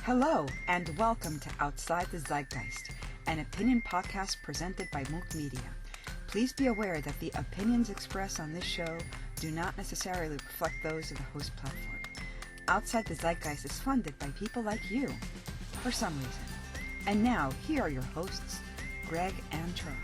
Hello, and welcome to Outside the Zeitgeist, an opinion podcast presented by Mook Media. Please be aware that the opinions expressed on this show do not necessarily reflect those of the host platform. Outside the Zeitgeist is funded by people like you, for some reason. And now, here are your hosts, Greg and Charles.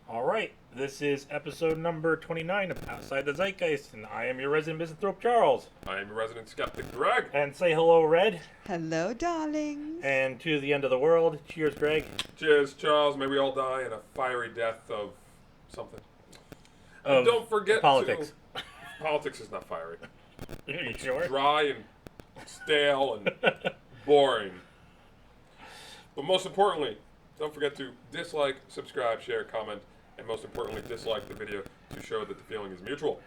All right, this is episode number 29 of Outside the Zeitgeist, and I am your resident misanthrope, Charles. I am your resident skeptic, Greg. And say hello, Red. Hello, darlings. And to the end of the world. Cheers, Greg. Cheers, Charles. May we all die in a fiery death of something. And don't forget politics. Politics is not fiery. Are you sure? Dry and stale and boring. But most importantly, don't forget to dislike, subscribe, share, comment, and most importantly, dislike the video to show that the feeling is mutual.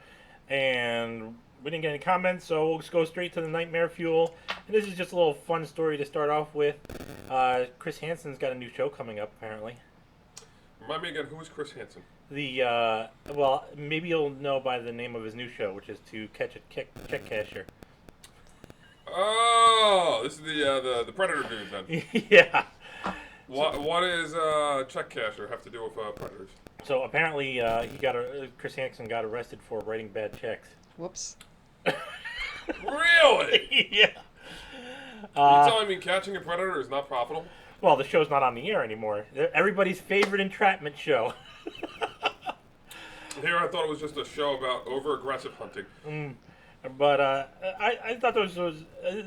And we didn't get any comments, so we'll just go straight to the nightmare fuel. And this is just a little fun story to start off with. Chris Hansen's got a new show coming up, apparently. Remind me again, who is Chris Hansen? Well, maybe you'll know by the name of his new show, which is To Catch a Check Casher. Oh, this is the Predator dude then. Yeah. What does check casher have to do with predators? So apparently, Chris Hansen got arrested for writing bad checks. Whoops. Really? Yeah. You telling me catching a predator is not profitable? Well, the show's not on the air anymore. Everybody's favorite entrapment show. Here I thought it was just a show about over-aggressive hunting. But I thought those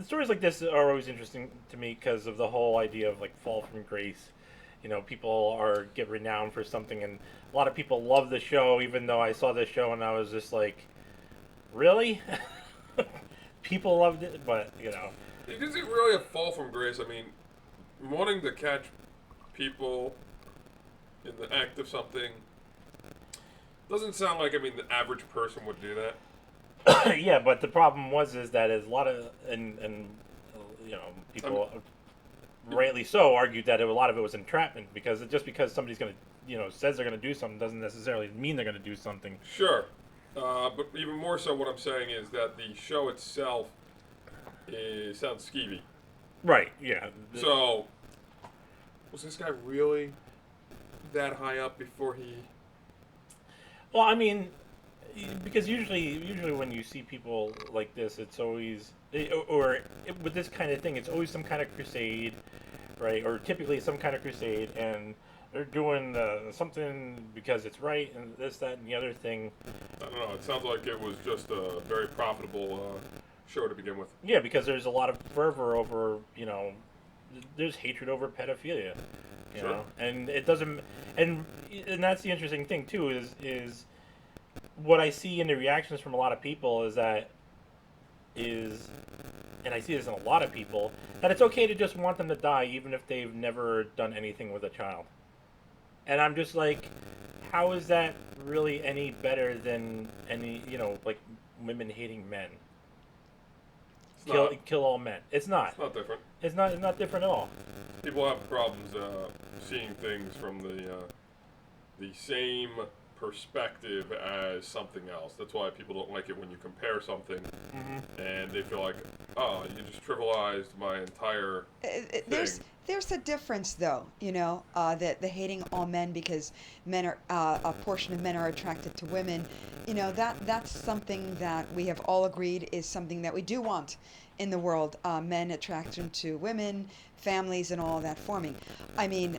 stories like this are always interesting to me because of the whole idea of like fall from grace. You know, people get renowned for something, and a lot of people love the show. Even though I saw this show and I was just like, really? People loved it, but you know, Is it really a fall from grace? I mean, wanting to catch people in the act of something doesn't sound like the average person would do that. yeah. But the problem is that a lot of and you know people. Rightly so, argued that a lot of it was entrapment because just because somebody's going to, says they're going to do something doesn't necessarily mean they're going to do something. Sure. But even more so what I'm saying is that the show itself sounds skeevy. Right, yeah. So, was this guy really that high up before he... Well, I mean, because usually when you see people like this, it's always... with this kind of thing, it's always some kind of crusade, right? Or typically some kind of crusade, and they're doing something because it's right, and this, that, and the other thing. I don't know. It sounds like it was just a very profitable show to begin with. Yeah, because there's a lot of fervor over, there's hatred over pedophilia, you know, and it doesn't, and that's the interesting thing too is what I see in the reactions from a lot of people and I see this in a lot of people, that it's okay to just want them to die even if they've never done anything with a child. And I'm just like, how is that really any better than any, like women hating men? Kill all men. It's not. It's not different. It's not different at all. People have problems seeing things from the same perspective as something else. That's why people don't like it when you compare something and they feel like, oh, you just trivialized my entire thing. There's a difference though, that the hating all men because men are a portion of men are attracted to women, that's something that we have all agreed is something that we do want in the world, men attraction to women, families, and all of that forming. I mean,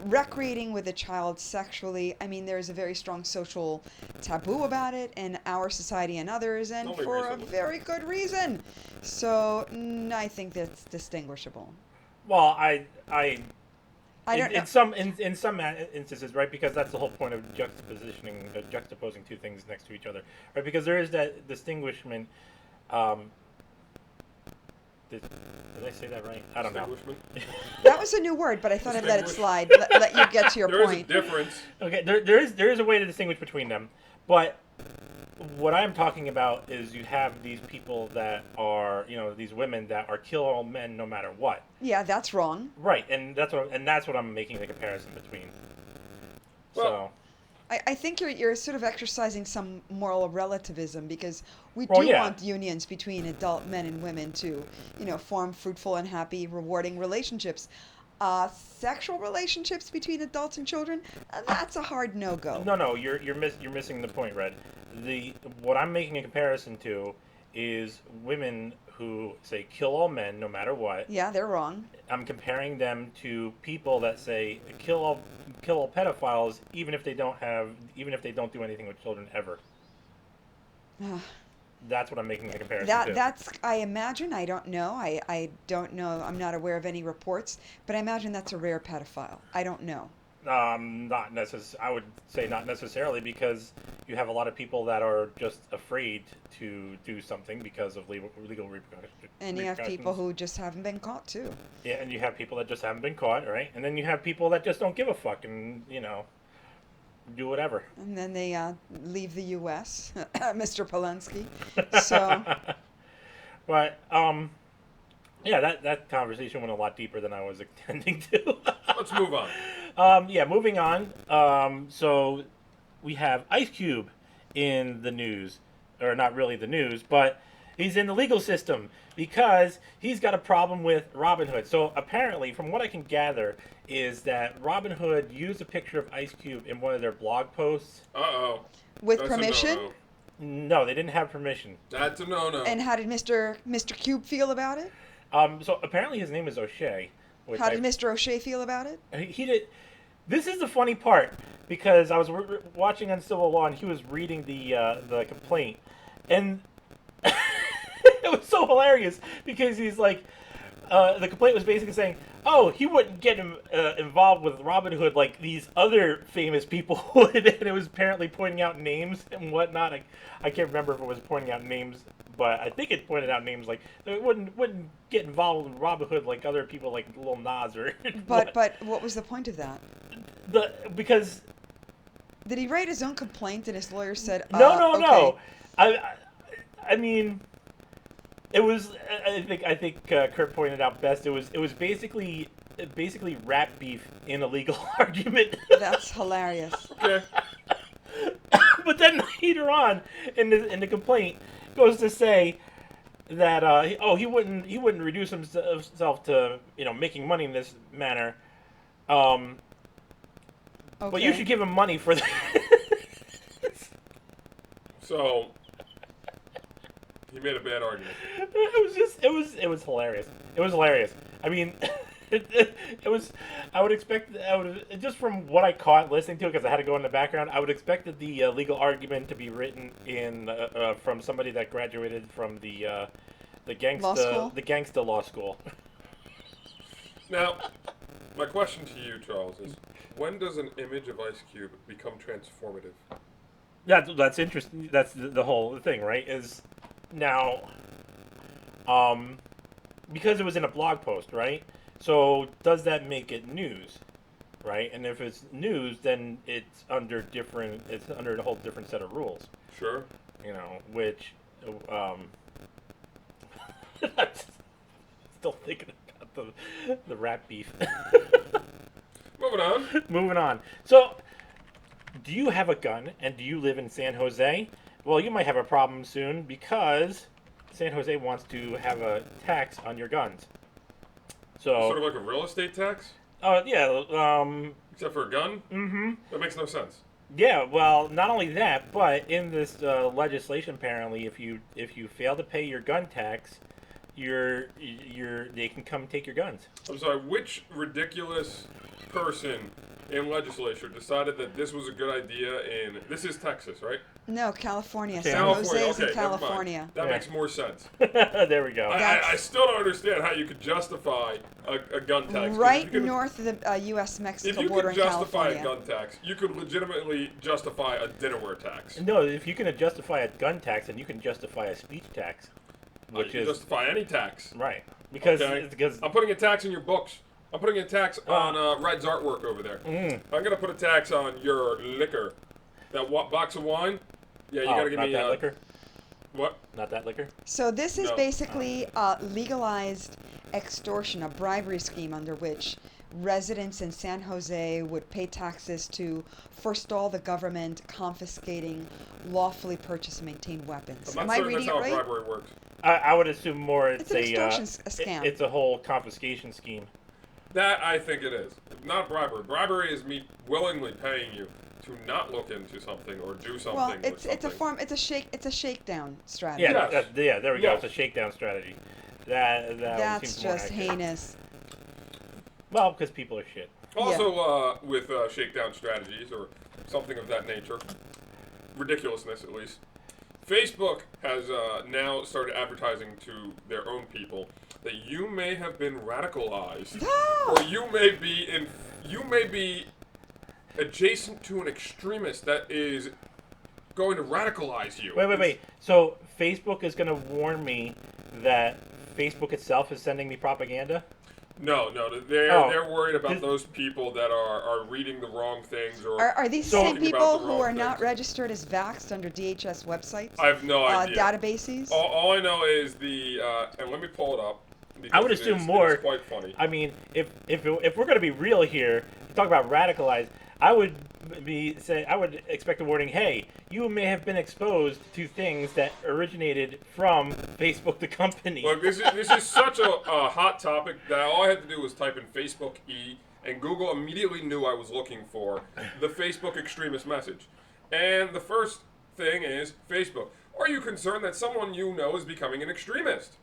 recreating with a child sexually, there's a very strong social taboo about it in our society and others, and Only for recently. a very good reason. So, I think that's distinguishable. Well, I I don't know. in some instances, right? Because that's the whole point of juxtaposing two things next to each other, right? Because there is that distinguishment. Did I say that right? I don't know. That was a new word, but I thought I'd let it slide. Let you get to your point. There is a difference. Okay, there is a way to distinguish between them, but what I'm talking about is you have these people that are, these women that are kill all men no matter what. Yeah, that's wrong. Right, and that's what I'm making the comparison between. Well, I think you're sort of exercising some moral relativism because we Well, do yeah. want unions between adult men and women to, form fruitful and happy, rewarding relationships. Sexual relationships between adults and children, that's a hard no-go. No, you're missing the point, Red. What I'm making a comparison to is women who say kill all men no matter what. Yeah, they're wrong. I'm comparing them to people that say kill all pedophiles even if they don't do anything with children ever. That's what I'm making the comparison to. That's, I imagine, I don't know. I don't know. I'm not aware of any reports, but I imagine that's a rare pedophile. I don't know. I would say not necessarily, because you have a lot of people that are just afraid to do something because of legal repercussions. And you have people who just haven't been caught too. Yeah, and you have people that just haven't been caught, right? And then you have people that just don't give a fuck and, do whatever. And then they leave the U.S., Mr. Polensky. So, But, yeah, that conversation went a lot deeper than I was intending to. Let's move on. Moving on. So we have Ice Cube in the news, or not really the news, but he's in the legal system because he's got a problem with Robinhood. So apparently, from what I can gather, is that Robinhood used a picture of Ice Cube in one of their blog posts. Uh-oh. with That's permission. A no-no. No, they didn't have permission. That's a no-no. And how did Mr. Cube feel about it? So apparently his name is O'Shea. How did Mr. O'Shea feel about it? He did. This is the funny part, because I was watching on civil law and he was reading the complaint, and it was so hilarious because he's like, the complaint was basically saying, oh, he wouldn't get involved with Robinhood like these other famous people would, and it was apparently pointing out names and whatnot. I can't remember if it was pointing out names, but I think it pointed out names like it wouldn't get involved with Robinhood like other people like Lil Nas or. But what was the point of that? Because. Did he write his own complaint and his lawyer said, No. okay. I mean, it was. I think Kurt pointed out best. It was basically rap beef in a legal argument. That's hilarious. Okay. But then later on in the complaint goes to say that he wouldn't reduce himself to making money in this manner. Okay. But you should give him money for that. So, he made a bad argument. It was hilarious. It was hilarious. I mean, it was. I would just from what I caught listening to it, because I had to go in the background. I would expect that the legal argument to be written in from somebody that graduated from the gangsta law school. Now, my question to you, Charles, is when does an image of Ice Cube become transformative? That's interesting. That's the whole thing, right? Is now, because it was in a blog post, right? So does that make it news, right? And if it's news, then it's under a whole different set of rules. Sure. Which, I'm still thinking about the rap beef. Moving on. So, do you have a gun and do you live in San Jose? Well, you might have a problem soon because San Jose wants to have a tax on your guns. So Sort of like a real estate tax? Yeah. Except for a gun? Mm-hmm. That makes no sense. Yeah, well, not only that, but in this legislation, apparently, if you fail to pay your gun tax, they can come take your guns. I'm sorry, which ridiculous person in legislature decided that this was a good idea this is Texas, right? No, California. Okay. San Jose is in never mind. California. That Yeah. makes more sense. There we go. I still don't understand how you could justify a gun tax. 'Cause Right if you could- north of the U.S.-Mexico If you border could in justify California. a gun tax, you could legitimately justify a dinnerware tax. No, if you can justify a gun tax, then you can justify a speech tax, You can justify any tax. right because Okay. because I'm putting a tax on your books. I'm putting a tax on Red's artwork over there. I'm gonna put a tax on your liquor. That box of wine. Yeah, you gotta give not me that liquor. What? Not that liquor. So this is No. basically legalized extortion, a bribery scheme under which residents in San Jose would pay taxes to forestall the government confiscating lawfully purchased and maintained weapons. I'm Am not I certain reading that's it how right? bribery works. I would assume more It's an extortion scam. It's a whole confiscation scheme. That I think it is. Not bribery. Bribery is me willingly paying you to not look into something or do something. Well, with it's a something. form. It's a shakedown strategy. Yeah, Yes. there we go. Yes. It's a shakedown strategy. That That's seems more just accurate. heinous. Well, because people are shit. Also, with shakedown strategies or something of that nature, ridiculousness at least, Facebook has now started advertising to their own people that you may have been radicalized, or you may be adjacent to an extremist that is going to radicalize you. Wait. So Facebook is going to warn me that Facebook itself is sending me propaganda? No, they're worried about This- those people that are reading the wrong things or Are these So- same talking about people the who wrong are not things. registered as vaxxed under DHS websites? I have no idea. Databases? All I know is and let me pull it up. I would because assume it more. is quite funny. I mean, if we're going to be real here, talk about radicalized, I would expect a warning. Hey, you may have been exposed to things that originated from Facebook, the company. Look, this is such a hot topic that all I had to do was type in Facebook E, and Google immediately knew I was looking for the Facebook extremist message. And the first thing is Facebook. Are you concerned that someone you know is becoming an extremist? ?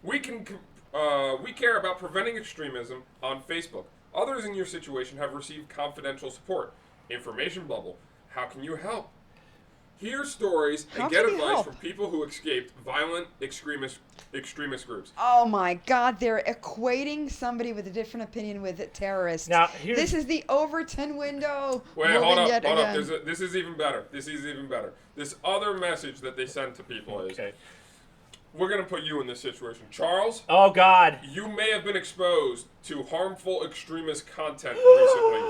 We care about preventing extremism on Facebook. Others in your situation have received confidential support. Information bubble. How can you help? Hear stories How and get can you advice help? from people who escaped violent extremist groups. Oh my God, they're equating somebody with a different opinion with a terrorist. Now, This is the Overton window. Wait, moving hold up. yet again. This is even better. This other message that they send to people is, Okay. we're going to put you in this situation. Charles, Oh, God. you may have been exposed to harmful extremist content recently.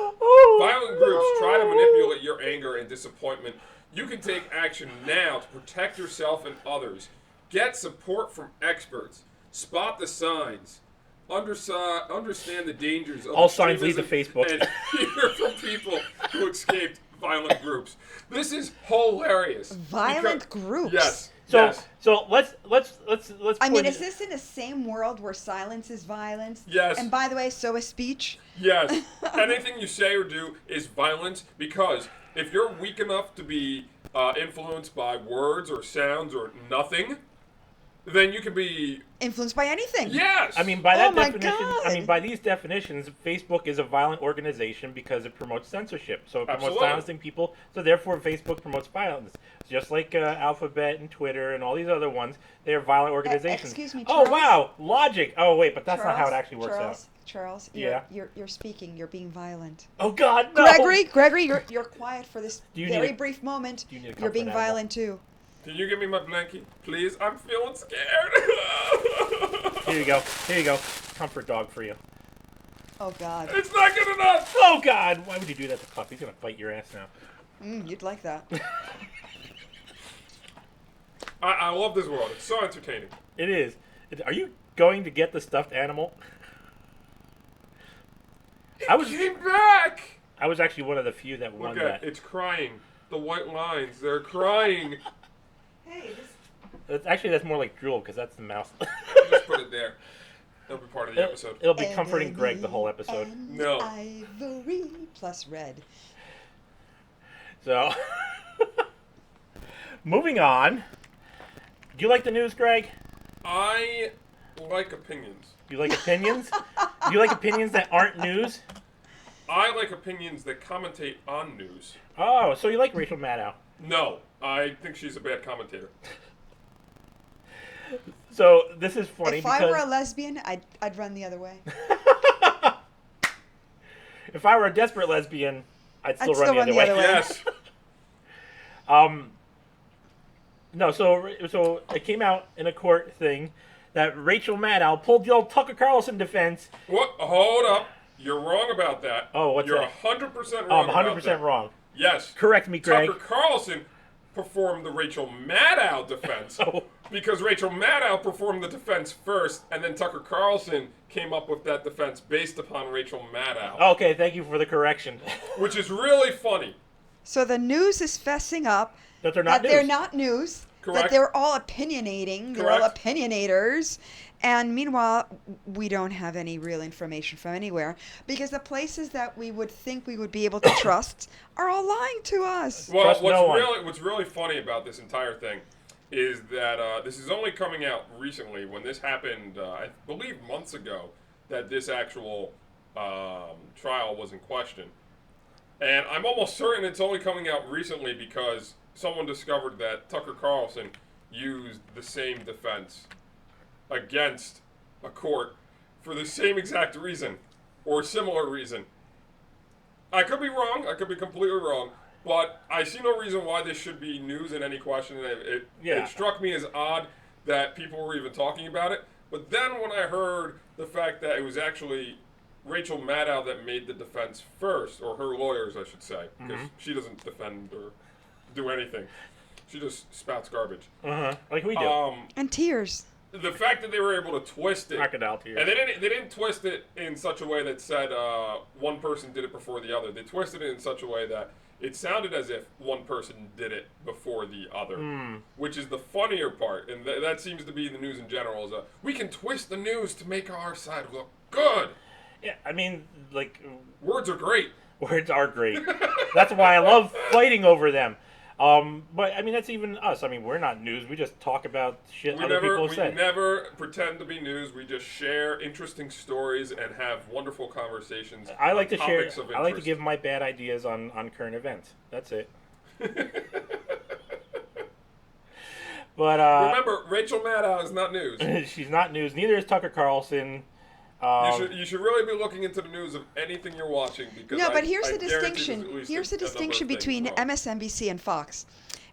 Violent groups try to manipulate your anger and disappointment. You can take action now to protect yourself and others. Get support from experts. Spot the signs. Understand the dangers of All signs lead to extremism Facebook. And hear from people who escaped violent groups. This is hilarious. Violent groups? Yes. So yes. so let's I mean, put- is this in the same world where silence is violence? Yes. And by the way, so is speech. Yes. Anything you say or do is violence because if you're weak enough to be influenced by words or sounds or nothing, then you can be Influenced by anything. yes. I mean, by that Oh my definition, God. I mean, by these definitions, Facebook is a violent organization because it promotes censorship. So it promotes Absolutely. silencing people. So therefore, Facebook promotes violence. Just like Alphabet and Twitter and all these other ones, they are violent organizations. excuse me, Oh Charles? wow, logic. Oh wait, but that's not how it Charles, actually works out. Charles, Yeah. you're speaking. You're being violent. Oh God, no. Gregory, you're quiet for this Do you need very a- brief moment. do you need a You're comfort being animal? violent too. Can you give me my blankie, please? I'm feeling scared. Here you go. Here you go. Comfort dog for you. Oh God. It's not good enough. Oh God, why would you do that to Puff? He's gonna bite your ass now. You'd like that. I love this world. It's so entertaining. It is. Are you going to get the stuffed animal? I was Came back. I was actually one of the few that won Look at that. it's crying. The white lines, they're crying. Hey, Actually, that's more like drool because that's the mouse. Just put it there. That'll be part of the episode. It'll be comforting Greg the whole episode. No. Ivory plus red. So, moving on. Do you like the news, Greg? I like opinions. Do you like opinions? Do you like opinions that aren't news? I like opinions that commentate on news. Oh, so you like Rachel Maddow. No, I think she's a bad commentator. So this is funny If because I were a lesbian, I'd run the other way. if I were a desperate lesbian, I'd still run the other way. Yes. No, so it came out in a court thing that Rachel Maddow pulled the old Tucker Carlson defense. What? Hold up. You're wrong about that. Oh, what's You're that? 100% wrong. Oh, I'm about 100% that. wrong. Yes. Correct me, Greg. Tucker Carlson perform the Rachel Maddow defense Oh. because Rachel Maddow performed the defense first, and then Tucker Carlson came up with that defense based upon Rachel Maddow, Okay, thank you for the correction. which is really funny. So the news is fessing up That they're not that they're news. not news, Correct. that they're all opinionating, they're all Correct. opinionators, and meanwhile, we don't have any real information from anywhere because the places that we would think we would be able to trust are all lying to us. Well, Trust no one. what's really funny about this entire thing is that this is only coming out recently. When this happened, I believe months ago, that this actual trial was in question. And I'm almost certain it's only coming out recently because someone discovered that Tucker Carlson used the same defense against a court for the same exact reason or similar reason. I could be wrong. I could be completely wrong. But I see no reason why this should be news in any question. It struck me as odd that people were even talking about it. But then when I heard the fact that it was actually Rachel Maddow that made the defense first, or her lawyers, I should say, because she doesn't defend or do anything. She just spouts garbage. Like we do. And tears. The fact that they were able to twist it, Crocodile tears. and they didn't twist it in such a way that said one person did it before the other. They twisted it in such a way that it sounded as if one person did it before the other, which is the funnier part, and that seems to be the news in general. Is we can twist the news to make our side look good. Yeah, I mean, like, Words are great. words are great. That's why I love fighting over them. But I mean, that's even us. I mean, we're not news. We just talk about shit other people have said. We never pretend to be news. We just share interesting stories and have wonderful conversations. I like on to share. topics of I like to interest. give my bad ideas on current events. That's it. But Remember, Rachel Maddow is not news. she's not news. Neither is Tucker Carlson. You should really be looking into the news of anything you're watching because No, but here's I the guarantee there's distinction. at least Here's the a number of distinction things between wrong. MSNBC and Fox.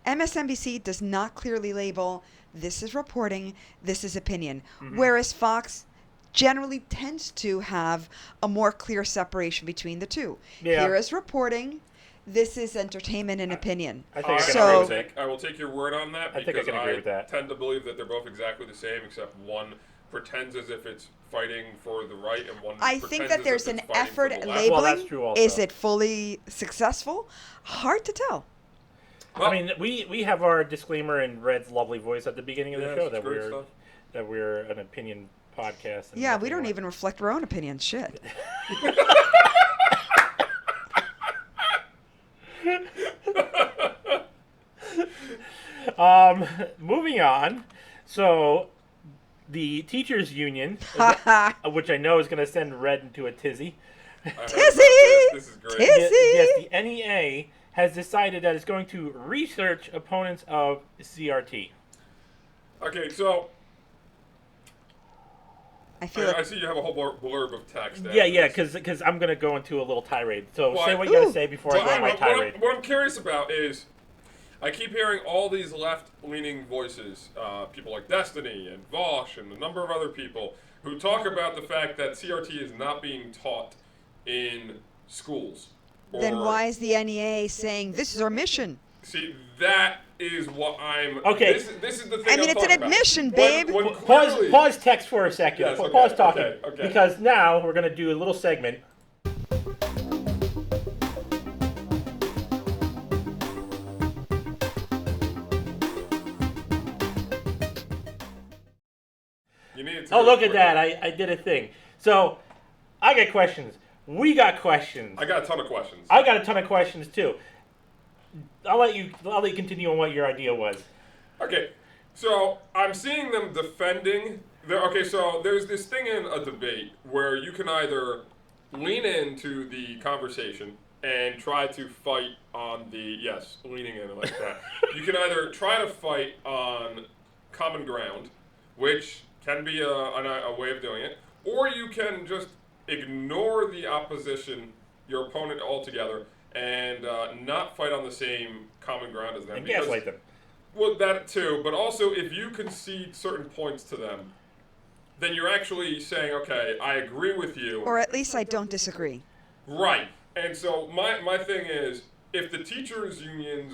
MSNBC does not clearly label this is reporting, this is opinion, whereas Fox generally tends to have a more clear separation between the two. Yeah. Here is reporting, this is entertainment and opinion. I think I can So- agree with that. I will take your word on that I think because I can agree with that. tend to believe that they're both exactly the same, except one pretends as if it's fighting for the right and one I pretends think as that if there's it's an fighting effort for at the left. labeling. Well, that's true also. Is it fully successful? Hard to tell. Well, I mean, we have our disclaimer in Red's lovely voice at the beginning of the Yeah, show it's that great stuff. we're an opinion podcast. And Yeah, we nothing don't more. even reflect our own opinions. Shit. Moving on. So, the teachers' union, which I know is going to send Red into a tizzy. I heard about Tizzy! This is great. Tizzy! Yes, the NEA has decided that it's going to research opponents of CRT. Okay, so I feel I like see you have a whole blurb of text. after Yeah, this. because I'm going to go into a little tirade. So Well, say I- what you got to Ooh. say before Well, I go on my tirade. what I'm curious about is, I keep hearing all these left-leaning voices, people like Destiny and Vosh and a number of other people, who talk about the fact that CRT is not being taught in schools. then Or- why is the NEA saying this is our mission? See, that is what I'm. Okay. This is the thing. I mean, I'm it's an talking about. admission, babe. When Pause, clearly- pause text for a second. Yes, okay, Pause talking. okay. Because now we're going to do a little segment. You need to Oh, go look at quicker. that. I did a thing. So, I got questions. We got questions. I got a ton of questions. I got a ton of questions, too. I'll let you continue on what your idea was. Okay, so I'm seeing them defending. Okay, so there's this thing in a debate where you can either lean into the conversation and try to fight on the leaning in like that. You can either try to fight on common ground, which can be a way of doing it, or you can just ignore the opposition, your opponent altogether, and not fight on the same common ground as them. And because- gaslight them. Well, that too, but also if you concede certain points to them, then you're actually saying, okay, I agree with you. Or at least I don't disagree. Right. And so my thing is, if the teachers unions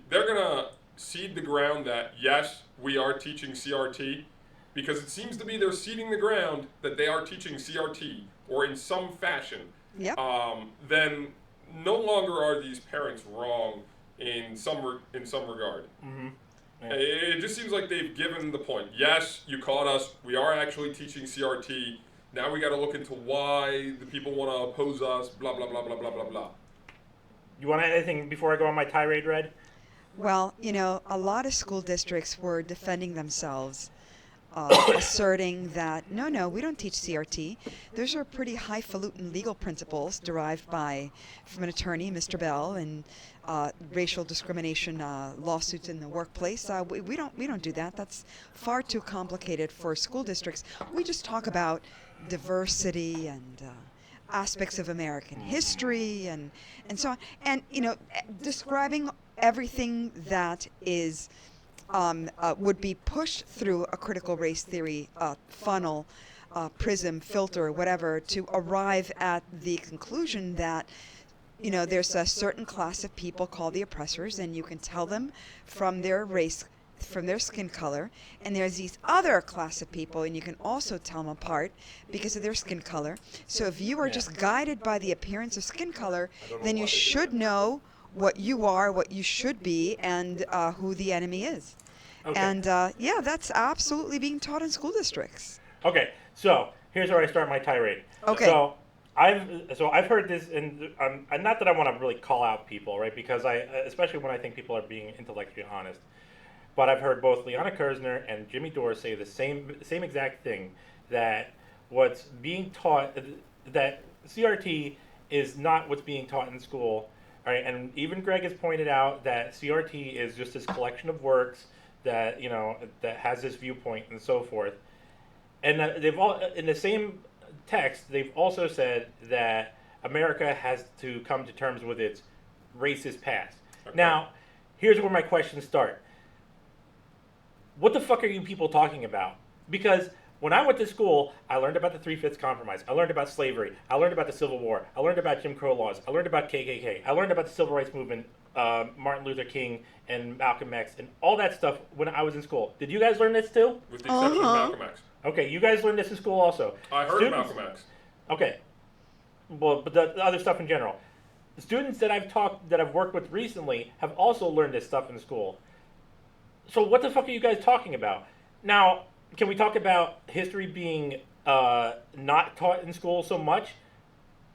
they're gonna seed the ground that yes, we are teaching CRT, because it seems to be they're seeding the ground that they are teaching CRT or in some fashion. Yep. Then no longer are these parents wrong in some regard. Mm-hmm. Yeah. It just seems like they've given the point. Yes, you caught us. We are actually teaching CRT. Now we got to look into why the people want to oppose us. Blah blah blah blah blah blah blah. You want anything before I go on my tirade, Red? Well, a lot of school districts were defending themselves, asserting that, no, we don't teach CRT. Those are pretty highfalutin legal principles derived from an attorney, Mr. Bell, and racial discrimination lawsuits in the workplace. We don't do that. That's far too complicated for school districts. We just talk about diversity and aspects of American history and so on. And, describing everything that is would be pushed through a critical race theory funnel, prism, filter, whatever, to arrive at the conclusion that, there's a certain class of people called the oppressors, and you can tell them from their race, from their skin color, and there's these other class of people, and you can also tell them apart because of their skin color. So if you are just guided by the appearance of skin color, then you should know what you are, what you should be, and who the enemy is. Okay. And that's absolutely being taught in school districts. Okay, so here's where I start my tirade. Okay. So I've heard this, and not that I want to really call out people, right? Because especially when I think people are being intellectually honest, but I've heard both Liana Kersner and Jimmy Dore say the same exact thing, that what's being taught, that CRT is not what's being taught in school. Right, and even Greg has pointed out that CRT is just this collection of works that that has this viewpoint and so forth. And they've all, in the same text, they've also said that America has to come to terms with its racist past. Okay. Now, here's where my questions start. What the fuck are you people talking about? Because when I went to school, I learned about the Three-Fifths Compromise. I learned about slavery. I learned about the Civil War. I learned about Jim Crow laws. I learned about KKK. I learned about the Civil Rights Movement, Martin Luther King and Malcolm X, and all that stuff when I was in school. Did you guys learn this too? With the exception of Malcolm X. Okay, you guys learned this in school also. I heard of Malcolm X. Okay. Well, but the other stuff in general. The students that I've worked with recently have also learned this stuff in school. So what the fuck are you guys talking about? Now, can we talk about history being not taught in school so much?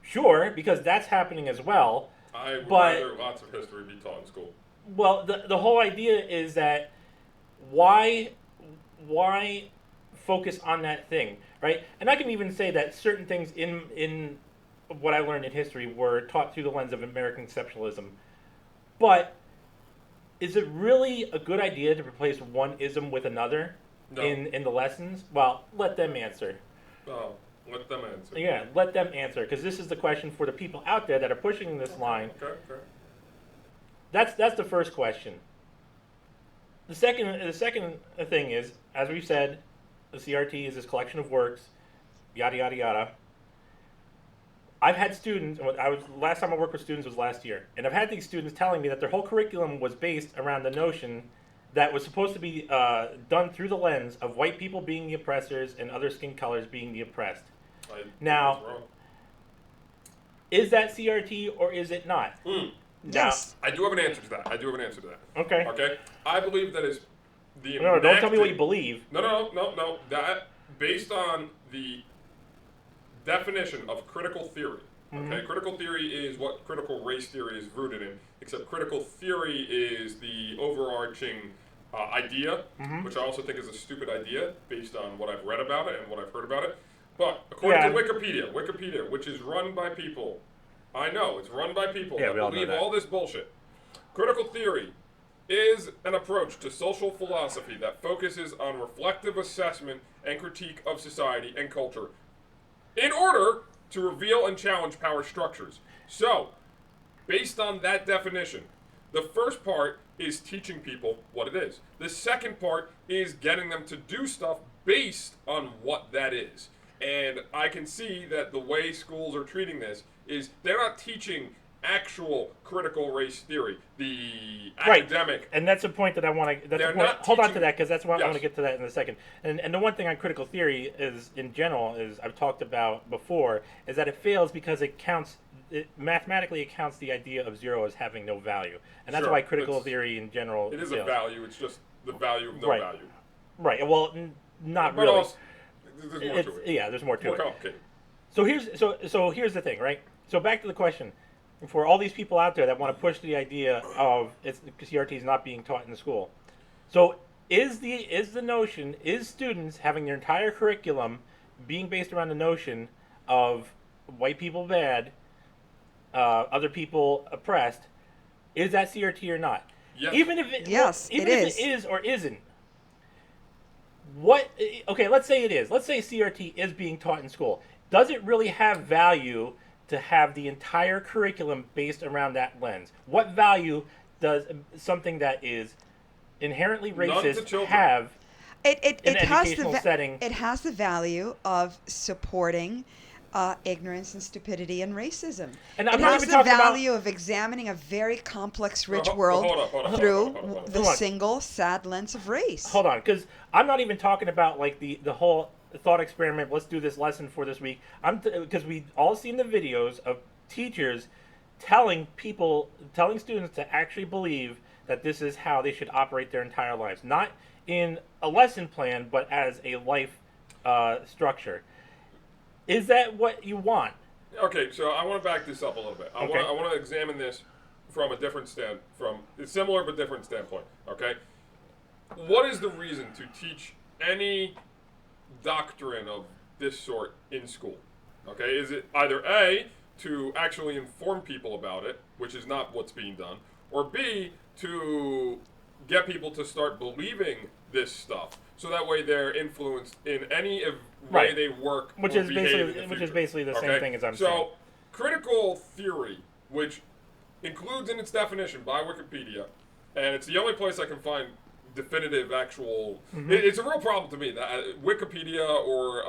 Sure, because that's happening as well. I would rather lots of history be taught in school. Well, the whole idea is that why focus on that thing, right? And I can even say that certain things in what I learned in history were taught through the lens of American exceptionalism. But is it really a good idea to replace one ism with another? No. In the lessons? Well, let them answer. Oh, let them answer. Yeah, let them answer, because this is the question for the people out there that are pushing this line. Okay. That's the first question. The second thing is, as we've said, the CRT is this collection of works, yada yada yada. I've had students. Last time I worked with students was last year, and I've had these students telling me that their whole curriculum was based around the notion that was supposed to be done through the lens of white people being the oppressors and other skin colors being the oppressed. Now, is that CRT or is it not? Yes. I do have an answer to that. Okay. Okay. I believe that is the No, don't tell me what you believe. No. That based on the definition of critical theory. Mm-hmm. Okay, critical theory is what critical race theory is rooted in, except critical theory is the overarching idea, which I also think is a stupid idea based on what I've read about it and what I've heard about it. But according to Wikipedia, which is run by people, I know it's run by people that believe all this bullshit. Critical theory is an approach to social philosophy that focuses on reflective assessment and critique of society and culture in order to reveal and challenge power structures. So, based on that definition, the first part is teaching people what it is. The second part is getting them to do stuff based on what that is. And I can see that the way schools are treating this is they're not teaching actual critical race theory, the Right. academic. And that's a point that I want to. That's They're a point. not Hold on to teaching- that because that's why I Yes. want to get to that in a second. And the one thing on critical theory is, in general, is I've talked about before, is that it fails because it counts. It mathematically counts the idea of zero as having no value, and that's Sure, why critical it's- theory in general. It is a fails. value. It's just the value of no Right. value. Right. Well, not But really. also, there's more to it. Yeah, there's more to More it. complicated. So here's the thing, right? So back to the question: for all these people out there that want to push the idea of CRT is not being taught in the school, so is the notion, is students having their entire curriculum being based around the notion of white people bad, other people oppressed? Is that CRT or not? Yes. Even if it, Yes, even it if is. it is or isn't. What? Okay, let's say it is. Let's say CRT is being taught in school. Does it really have value to have the entire curriculum based around that lens? What value does something that is inherently None to racist children. have? It In an has educational the setting. it has the value of supporting ignorance and stupidity and racism. And I'm it not has even the talking about- value of examining a very complex, rich Hold world on, through hold on. the Hold on. single sad lens of race. Hold on, because I'm not even talking about like the whole thought experiment. Let's do this lesson for this week. Because we all seen the videos of teachers telling students to actually believe that this is how they should operate their entire lives, not in a lesson plan, but as a life structure. Is that what you want? Okay, so I want to back this up a little bit. I Okay. want to examine this from a different similar but different standpoint. Okay, what is the reason to teach any doctrine of this sort in school? Okay, is it either A, to actually inform people about it, which is not what's being done, or B, to get people to start believing this stuff, so that way they're influenced in any way Right. they work, Which or is behave basically- in the which is future. basically the same thing as I'm so, saying. critical theory, which includes in its definition by Wikipedia, and it's the only place I can find definitive actual. Mm-hmm. It's a real problem to me that Wikipedia or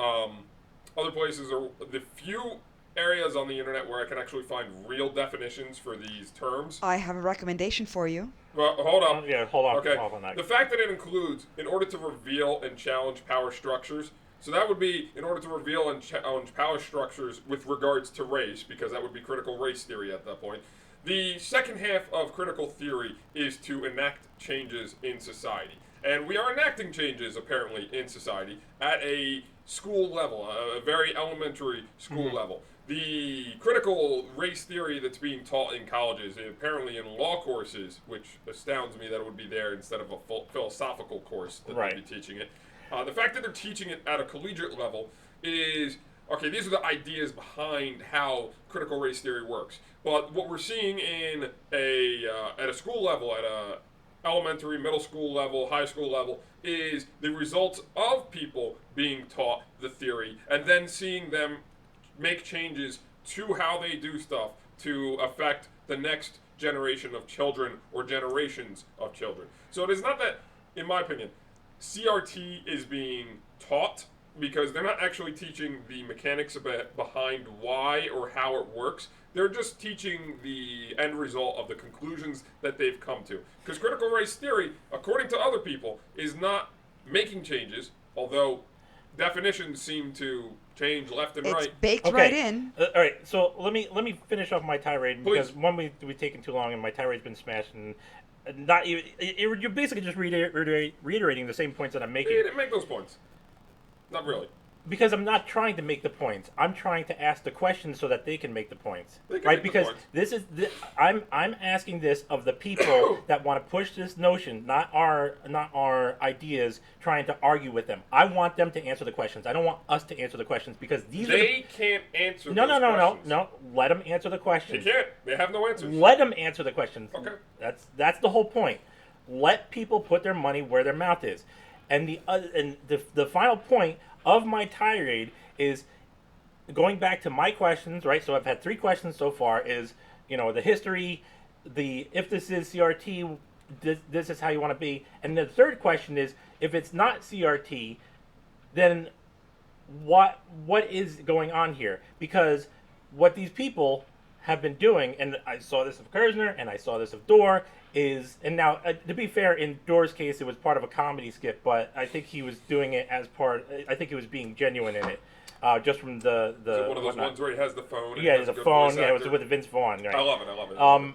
other places are the few areas on the internet where I can actually find real definitions for these terms. I have a recommendation for you. Well, hold on. Yeah, hold on. Okay. Hold on that. The fact that it includes, in order to reveal and challenge power structures, so that would be in order to reveal and challenge power structures with regards to race, because that would be critical race theory at that point. The second half of critical theory is to enact changes in society. And we are enacting changes, apparently, in society at a school level, a very elementary school level. The critical race theory that's being taught in colleges, apparently in law courses, which astounds me that it would be there instead of a philosophical course that Right. they'd be teaching it. The fact that they're teaching it at a collegiate level is, okay, these are the ideas behind how critical race theory works. But what we're seeing in at a school level, at a elementary, middle school level, high school level, is the results of people being taught the theory and then seeing them make changes to how they do stuff to affect the next generation of children or generations of children. So it is not that, in my opinion, CRT is being taught because they're not actually teaching the mechanics behind why or how it works. They're just teaching the end result of the conclusions that they've come to. Because critical race theory, according to other people, is not making changes, although definitions seem to change left and It's right. baked Okay. right in. All right, so let me finish off my tirade because Please. one we've taken too long and my tirade's been smashed and not even you're basically just reiterating the same points that I'm They making didn't make those points. Not really. because I'm not trying to make the points. I'm trying to ask the questions so that they can make the points, They can right? make the Because points. this is I'm asking this of the people that want to push this notion, not our ideas, trying to argue with them. I want them to answer the questions. I don't want us to answer the questions because these are the, They can't answer no those questions. no. Let them answer the They questions. can't. They have no answers. Let them answer the questions. Okay. That's the whole point. Let people put their money where their mouth is, and the final point of my tirade is going back to my questions. Right. So I've had 3 questions so far. Is the history, if this is CRT, this is how you want to be, and the third question is if it's not CRT, then what is going on here? Because what these people have been doing, and I saw this of Kersner, and I saw this of Dor, and now, to be fair, in Dor's case, it was part of a comedy skit, but I think he was doing it as I think he was being genuine in it, just from the Is it one of those ones where he has the phone? Yeah, there's a phone, yeah, it was with Vince Vaughn, right? I love it.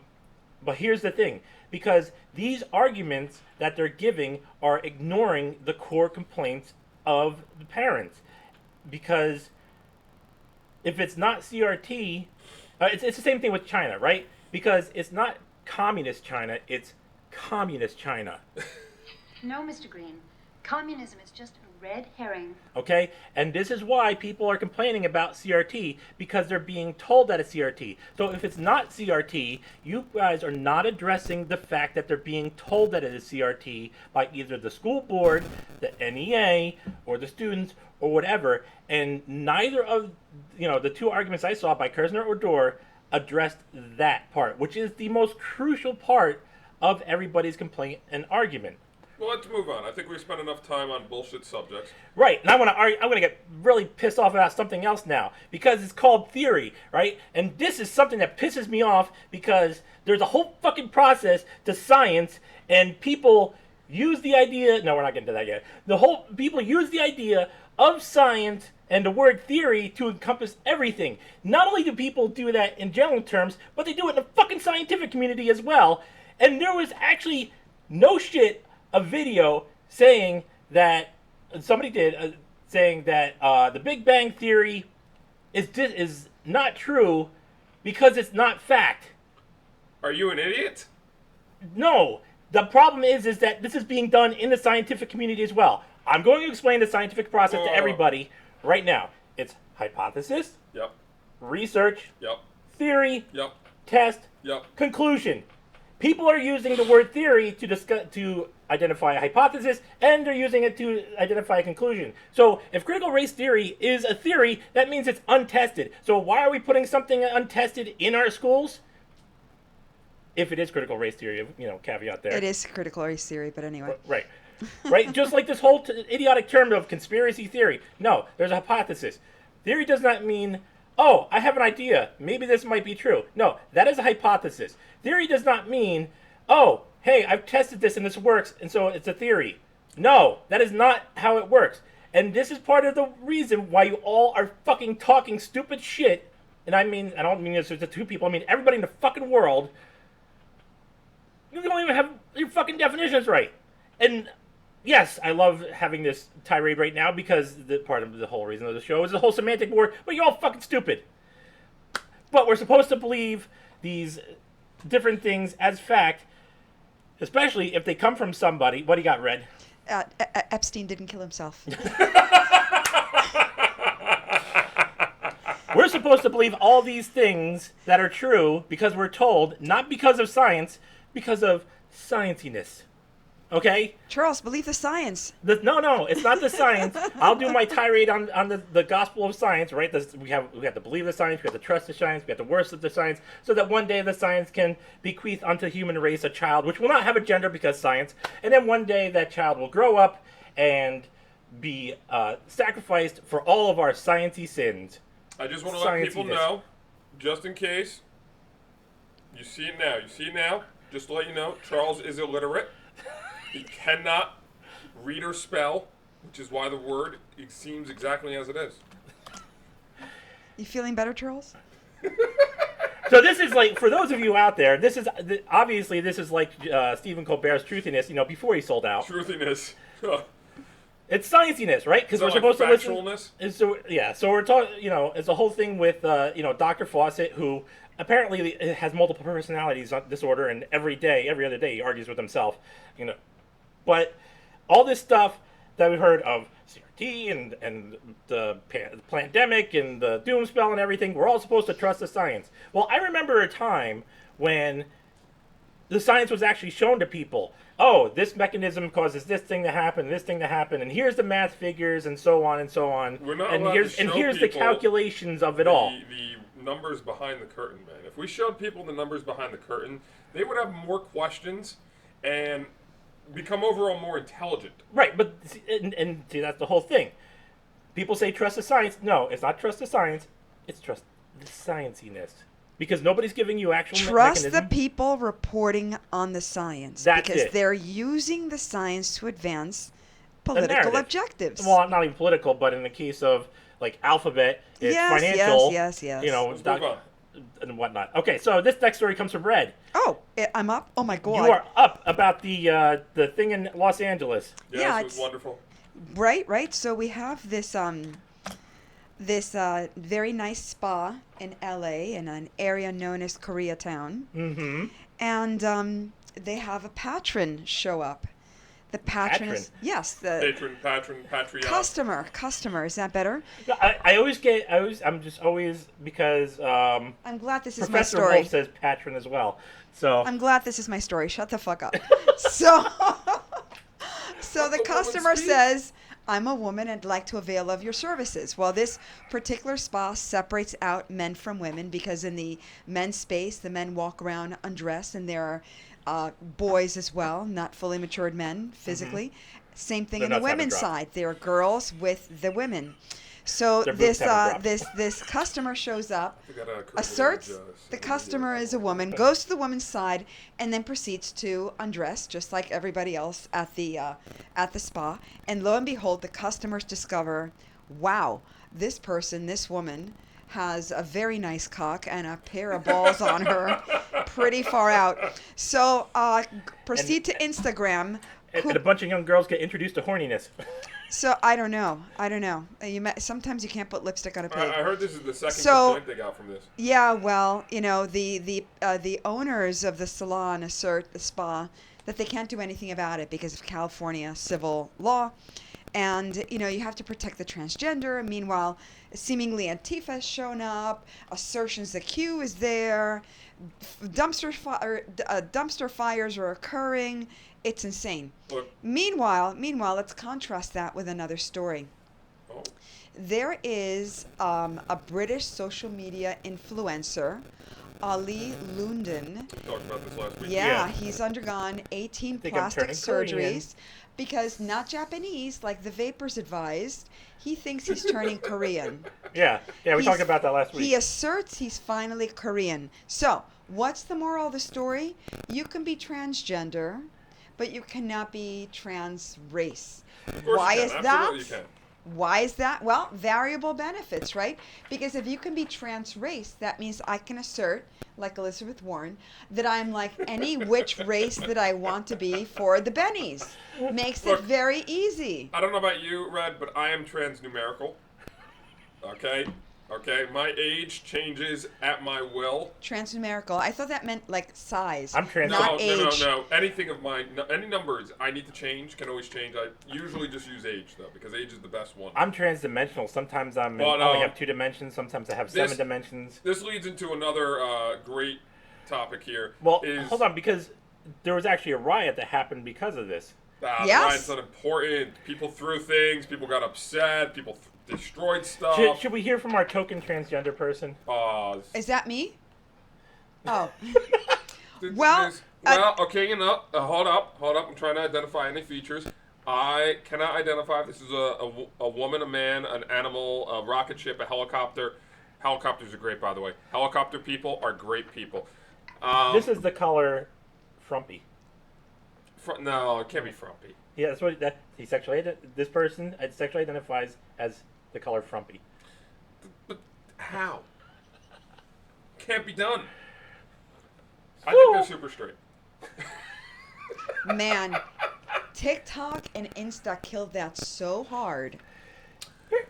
But here's the thing, because these arguments that they're giving are ignoring the core complaints of the parents, because if it's not CRT, it's the same thing with China, right? Because it's not communist China, it's communist China. No, Mr. Green. Communism is just a red herring. Okay? And this is why people are complaining about CRT, because they're being told that it's CRT. So if it's not CRT, you guys are not addressing the fact that they're being told that it is CRT by either the school board, the NEA, or the students, or whatever. And neither of the two arguments I saw by Kersner or Dor addressed that part, which is the most crucial part of everybody's complaint and argument. Well, let's move on. I think we spent enough time on bullshit subjects. Right, and I'm gonna get really pissed off about something else now, because it's called theory, right? And this is something that pisses me off, because there's a whole fucking process to science, and people use the idea. No, we're not getting to that yet. People use the idea of science and the word theory to encompass everything. Not only do people do that in general terms, but they do it in the fucking scientific community as well. And there was actually a video saying that somebody did saying that the Big Bang Theory is not true because it's not fact. Are you an idiot? No. The problem is that this is being done in the scientific community as well. I'm going to explain the scientific process to everybody right now. It's hypothesis. Yep. Research. Yep. Theory. Yep. Test. Yep. Conclusion. People are using the word theory to identify a hypothesis, and they're using it to identify a conclusion. So if critical race theory is a theory, that means it's untested. So why are we putting something untested in our schools? If it is critical race theory, caveat there. It is critical race theory, but anyway. Right. Right? Just like this whole idiotic term of conspiracy theory. No, there's a hypothesis. Theory does not mean, oh, I have an idea. Maybe this might be true. No, that is a hypothesis. Theory does not mean, oh, hey, I've tested this and this works, and so it's a theory. No, that is not how it works. And this is part of the reason why you all are fucking talking stupid shit. And I don't mean this to two people. I mean everybody in the fucking world. You don't even have your fucking definitions right. And yes, I love having this tirade right now, because part of the whole reason of the show is the whole semantic war, but you're all fucking stupid. But we're supposed to believe these different things as fact, especially if they come from somebody. What do you got, Red? Epstein didn't kill himself. We're supposed to believe all these things that are true because we're told, not because of science, because of Scienciness. Okay? Charles, believe the science. No, it's not the science. I'll do my tirade on the gospel of science, right? We have to believe the science, we have to trust the science, we have to worship the science, so that one day the science can bequeath unto the human race a child, which will not have a gender because science, and then one day that child will grow up and be sacrificed for all of our sciencey sins. I just want to let people know, just in case, you see it now, just to let you know, Charles is illiterate. He cannot read or spell, which is why the word seems exactly as it is. You feeling better, Charles? So this is like, for those of you out there, this is like Stephen Colbert's Truthiness, before he sold out. Truthiness. It's Scienciness, right? Because we're supposed to listen. So we're talking, it's a whole thing with, Dr. Faucet, who apparently has multiple personalities disorder, and every other day, he argues with himself, But all this stuff that we heard of CRT and the pandemic and the doom spell and everything, we're all supposed to trust the science. Well, I remember a time when the science was actually shown to people. Oh, this mechanism causes this thing to happen, and here's the math figures, and so on and so on. We're not and allowed here's to show and here's the people calculations of it all. The numbers behind the curtain, man. If we showed people the numbers behind the curtain, they would have more questions and become overall more intelligent. Right, but and see, that's the whole thing. People say trust the science. No, it's not trust the science. It's trust the scienciness. Because nobody's giving you actual Trust the mechanism. people reporting on the science. That's because it. they're using the science to advance political narrative. objectives. Well, not even political, but in the case of like Alphabet, it's Yes, financial. yes. You know, Let's move on. and whatnot. Okay, so this next story comes from Red. Oh, I'm up. Oh my God. You are up about the thing in Los Angeles. Yes, Yeah, it was it's- wonderful. Right. So we have this very nice spa in LA in an area known as Koreatown. Mm-hmm. And they have a patron show up. The patron is, yes, the Patron, Patreon. customer. Is that better? I'm just always because I'm glad this is my Professor story. Wolf says patron as well. So I'm glad this is my story. Shut the fuck up. So the woman customer speak. says, I'm a woman and I'd like to avail of your services. Well, this particular spa separates out men from women because in the men's space, the men walk around undressed and there are boys as well, not fully matured men physically. Same thing Their in the nuts haven't women's dropped. side. There are girls with the women. So Their boobs haven't dropped. this customer shows up, We gotta asserts criminalize, the customer is a woman, goes to the woman's side, and then proceeds to undress just like everybody else at the spa. And lo and behold, the customers discover, wow, this woman, has a very nice cock and a pair of balls on her, pretty far out. So proceed to Instagram. and a bunch of young girls get introduced to horniness. So I don't know. Sometimes you can't put lipstick on a pig. I heard this is the second So- complaint they got from this. Yeah, well, the owners of the salon assert the spa that they can't do anything about it because of California civil law, and you have to protect the transgender. Meanwhile, seemingly Antifa has shown up. Assertions the Q is there. Dumpster fires are occurring. It's insane. Look, Meanwhile, let's contrast that with another story. oh, There is a British social media influencer, Ali Lunden. we talked about this last week. Yeah, Yeah. he's undergone 18 think I'm plastic turning surgeries because not Japanese, like the vapors advised. He thinks he's turning Korean. Yeah, we He's- talked about that last week. He asserts he's finally Korean. So, what's the moral of the story? You can be transgender, but you cannot be trans race. Of course Why you is can. that? Absolutely you can. Why is that? Well, variable benefits, right? Because if you can be trans race, that means I can assert, like Elizabeth Warren, that I'm like any which race that I want to be for the bennies. Makes it Look. very easy. I don't know about you, Red, but I am transnumerical. Okay? Okay? My age changes at my will. Transnumerical. I thought that meant like size, I'm trans- not no, age. no. Anything of mine, any numbers I need to change can always change. I usually just use age, though, because age is the best one. I'm transdimensional. Sometimes I Well, only no. have 2 dimensions. Sometimes I have This- 7 dimensions. This leads into another great topic here. Well, is, hold on, because there was actually a riot that happened because of this. Yes. Ryan's not important. People threw things. People got upset. People destroyed stuff. Should we hear from our token transgender person? Is that me? Oh, Th- Well, this- okay, hold up. I'm trying to identify any features. I cannot identify if this is a woman, a man, an animal, a rocket ship, a helicopter. Helicopters are great, by the way. Helicopter people are great people. This is the color frumpy. No, it can't be frumpy. Yeah, that's what this person sexually identifies as the color frumpy. But how? Can't be done. I think they're super straight. man. TikTok and Insta killed that so hard.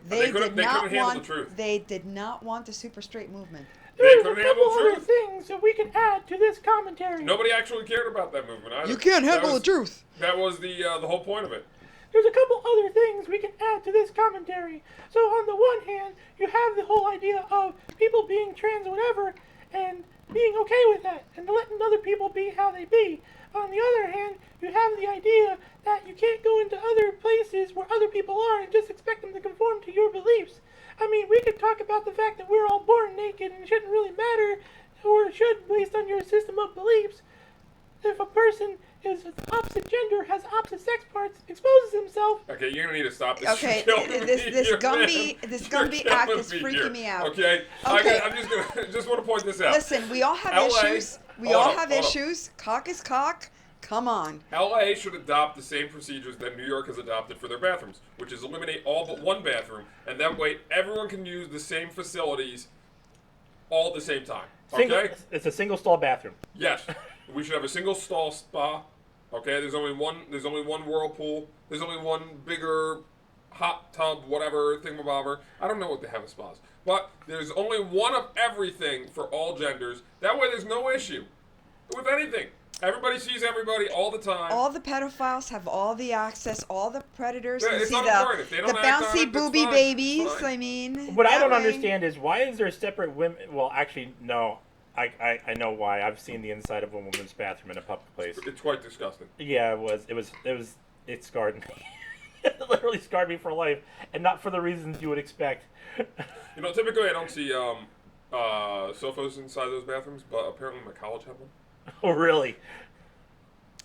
They couldn't handle the truth. They did not want the super straight movement. They couldn't handle the truth. things that we can add to this commentary. Nobody actually cared about that movement either. You can't That handle was- the truth. That was the whole point of it. There's a couple other things we can add to this commentary. So on the one hand, you have the whole idea of people being trans or whatever, and being okay with that, and letting other people be how they be. On the other hand, you have the idea that you can't go into other places where other people are and just expect them to conform to your beliefs. I mean, we could talk about the fact that we're all born naked and it shouldn't really matter, or it should based on your system of beliefs. If a person is opposite gender has opposite sex parts, exposes himself. Okay, you're gonna need to stop this. Okay, You're killing me this here, Gumby man. act You're is killing me freaking here. me out. Okay, Okay. I'm just want to point this out. Listen, we all have LA issues. We hold all up, have hold up. issues. Cock is cock. Come on. LA should adopt the same procedures that New York has adopted for their bathrooms, which is eliminate all but one bathroom, and that way everyone can use the same facilities all at the same time. Okay? It's a single stall bathroom. Yes. We should have a single stall spa. Okay, there's only one whirlpool. There's only one bigger hot tub, whatever, thingamabobber. I don't know what they have in spas. But there's only one of everything for all genders. That way there's no issue with anything. Everybody sees everybody all the time. All the pedophiles have all the access. All the predators Yeah, can it's see not the important. If they don't act on bouncy it, it's booby fine. babies. It's fine. I mean, What I that don't way- understand is why is there separate women? Well, actually, no. I know why. I've seen the inside of a woman's bathroom in a public place. It's quite disgusting. Yeah, it scarred me. It literally scarred me for life, and not for the reasons you would expect. You know, typically I don't see sofas inside those bathrooms, but apparently my college had one. Oh, really?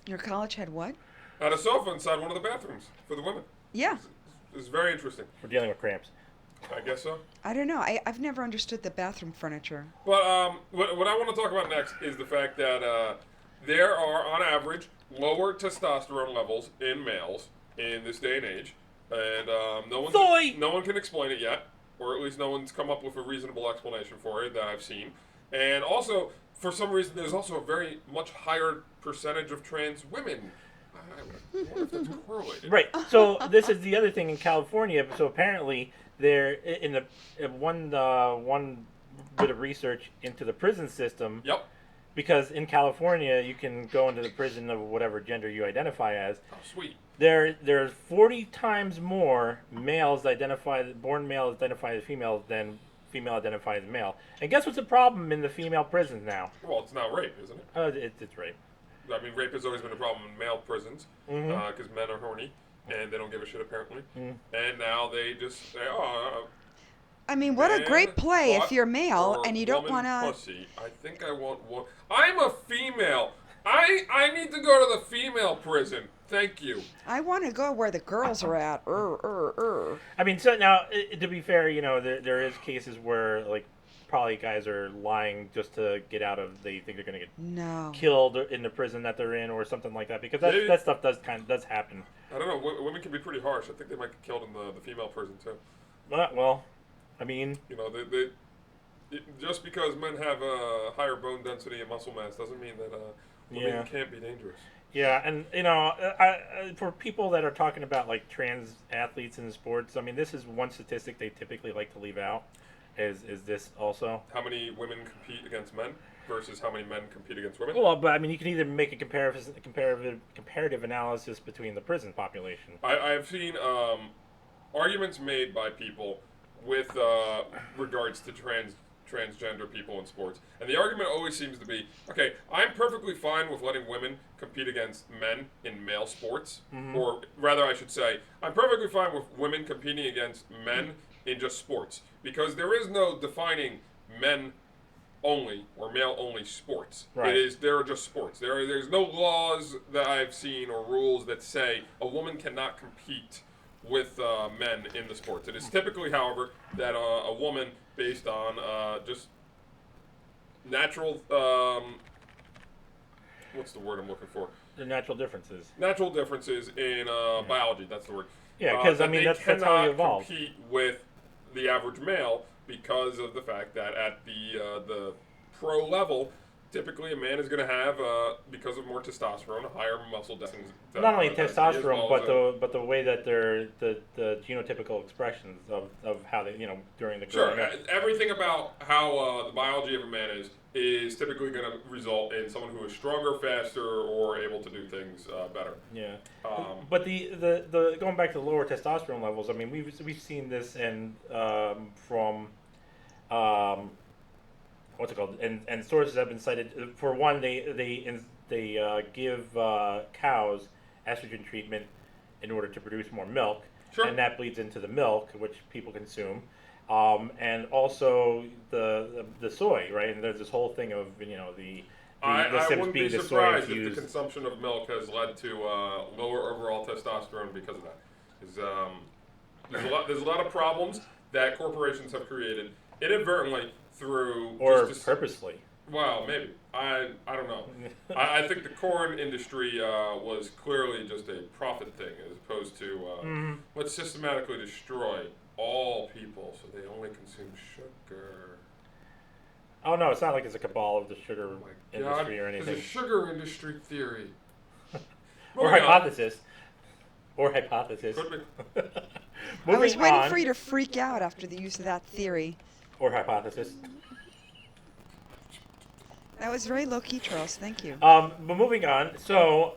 Your college had what? I had a sofa inside one of the bathrooms for the women. Yeah. It's very interesting. We're dealing with cramps. I guess so. I don't know. I've never understood the bathroom furniture. But what I want to talk about next is the fact that there are, on average, lower testosterone levels in males in this day and age, and no one can explain it yet, or at least no one's come up with a reasonable explanation for it that I've seen. And also, for some reason, there's also a very much higher percentage of trans women. I wonder if that's correlated. Right. So this is the other thing in California. So apparently, there in one bit of research into the prison system. Yep. Because in California, you can go into the prison of whatever gender you identify as. Oh, sweet. There's 40 times more born males identify as females than female identify as male. And guess what's the problem in the female prisons now? Well, it's not rape, isn't it? It's rape. I mean, rape has always been a problem in male prisons because men are horny and they don't give a shit apparently. And now they just say, "Oh, I mean, what a great play if you're male and you don't want to. Pussy. I think I want one. I'm a female. I need to go to the female prison. Thank you. I want to go where the girls are at. I mean, so now to be fair, you know, there is cases where like probably guys are lying just to get out of. They think they're gonna get killed in the prison that they're in or something like that because that stuff does happen. I don't know. Women can be pretty harsh. I think they might get killed in the female prison too. Well, I mean, you know, just because men have a higher bone density and muscle mass doesn't mean that women can't be dangerous. Yeah, and you know, for people that are talking about like trans athletes in sports, I mean, this is one statistic they typically like to leave out. Is this also? How many women compete against men versus how many men compete against women? Well, but I mean, you can either make a comparative analysis between the prison population. I've seen arguments made by people with regards to transgender people in sports. And the argument always seems to be, okay, I'm perfectly fine with letting women compete against men in male sports. Or rather, I should say, I'm perfectly fine with women competing against men in just sports. Because there is no defining men only or male only sports. Right. There are just sports. There's no laws that I've seen or rules that say a woman cannot compete with men in the sports. It is typically, however, that a woman, based on just natural, what's the word I'm looking for? The natural differences. Natural differences in biology, that's the word. Yeah, because I mean, that's how you evolve. Compete with the average male because of the fact that at the pro level, typically a man is going to have, because of more testosterone, a higher muscle density. Not only testosterone, but the way that they're the genotypical expressions of how they, you know, during the growing up. Everything about how the biology of a man is typically going to result in someone who is stronger, faster, or able to do things better. Yeah. But the going back to the lower testosterone levels, I mean, we've seen this from what's it called? And sources have been cited. For one, they give cows estrogen treatment in order to produce more milk, and that bleeds into the milk, which people consume, and also the soy, right? And there's this whole thing of, you know, the The I Sims wouldn't being be the soy surprised if the infused. consumption of milk has led to lower overall testosterone because of that. 'Cause, there's a lot of problems that corporations have created inadvertently through Or just purposely. Well, maybe. I don't know. I think the corn industry was clearly just a profit thing as opposed to let's systematically destroy all people so they only consume sugar. Oh no, it's not like it's a cabal of the sugar Oh my industry God, or anything. there's a sugar industry theory. Or Moving on. hypothesis. Or hypothesis. Could be. I was Moving waiting on. for you to freak out after the use of that theory. Or hypothesis. That was very low-key, Charles. Thank you. But moving on, so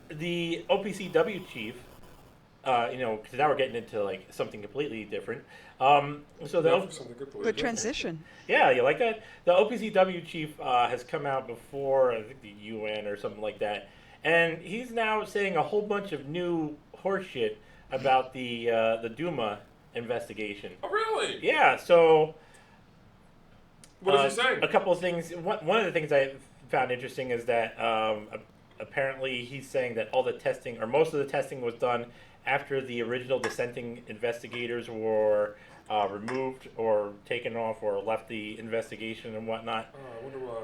the OPCW chief, because now we're getting into like something completely different. So the Now for something completely Good different. transition. yeah, you like that? The OPCW chief has come out before I think the UN or something like that, and he's now saying a whole bunch of new horseshit about the Duma investigation. Oh, really? Yeah, so. What is he saying? A couple of things. One of the things I found interesting is that apparently he's saying that all the testing, or most of the testing, was done after the original dissenting investigators were removed or taken off or left the investigation and whatnot. Oh, I wonder why.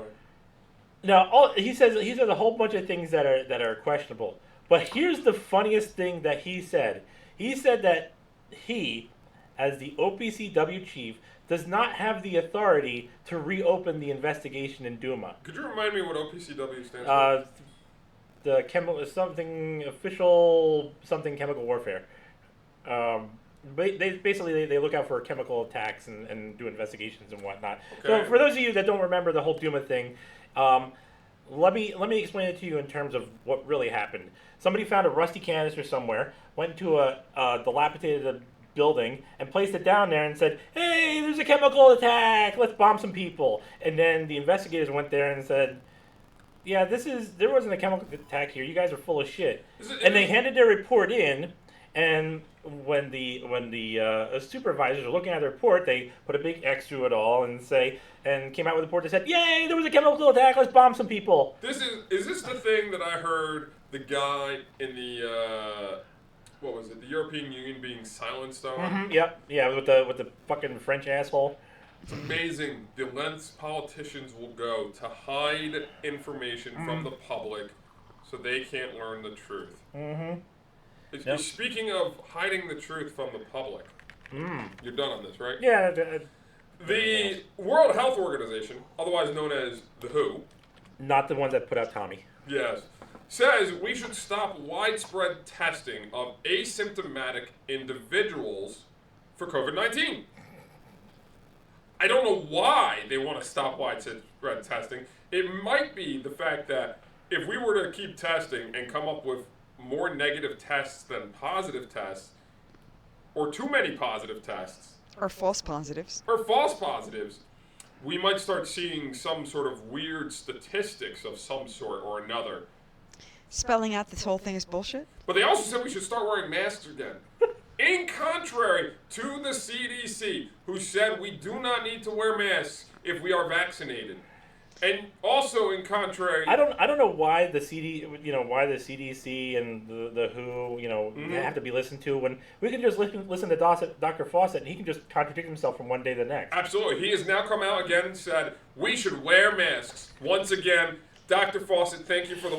Now, he says a whole bunch of things that are questionable. But here's the funniest thing that he said. He said that he, as the OPCW chief, does not have the authority to reopen the investigation in Duma. Could you remind me what OPCW stands for? The chemical something chemical warfare. They basically look out for chemical attacks and do investigations and whatnot. Okay. So for those of you that don't remember the whole Duma thing, let me explain it to you in terms of what really happened. Somebody found a rusty canister somewhere, went to a dilapidated building and placed it down there and said, "Hey, there's a chemical attack. Let's bomb some people." And then the investigators went there and said, "Yeah, there wasn't a chemical attack here. You guys are full of shit." And they handed their report in, and when the supervisors were looking at the report, they put a big X through it all and came out with a report that said, "Yay, there was a chemical attack. Let's bomb some people." Is this the thing that I heard the guy in the what was it? The European Union being silenced on? Mm-hmm, yep, yeah, with the fucking French asshole. It's amazing the lengths politicians will go to hide information from the public so they can't learn the truth. Mm-hmm. Yep. Speaking of hiding the truth from the public, you're done on this, right? Yeah. The World Health Organization, otherwise known as the WHO, Not the ones that put out Tommy. yes, says we should stop widespread testing of asymptomatic individuals for COVID-19. I don't know why they want to stop widespread testing. It might be the fact that if we were to keep testing and come up with more negative tests than positive tests, or too many positive tests, Or false positives. or false positives, we might start seeing some sort of weird statistics of some sort or another. Spelling out this whole thing is bullshit? But they also said we should start wearing masks again. In contrary to the CDC, who said we do not need to wear masks if we are vaccinated. And also in contrary, I don't know why the CDC and the WHO, have to be listened to when we can just listen to Dr. Faucet and he can just contradict himself from one day to the next. absolutely, he has now come out again and said we should wear masks. Once again, Dr. Faucet, thank you for the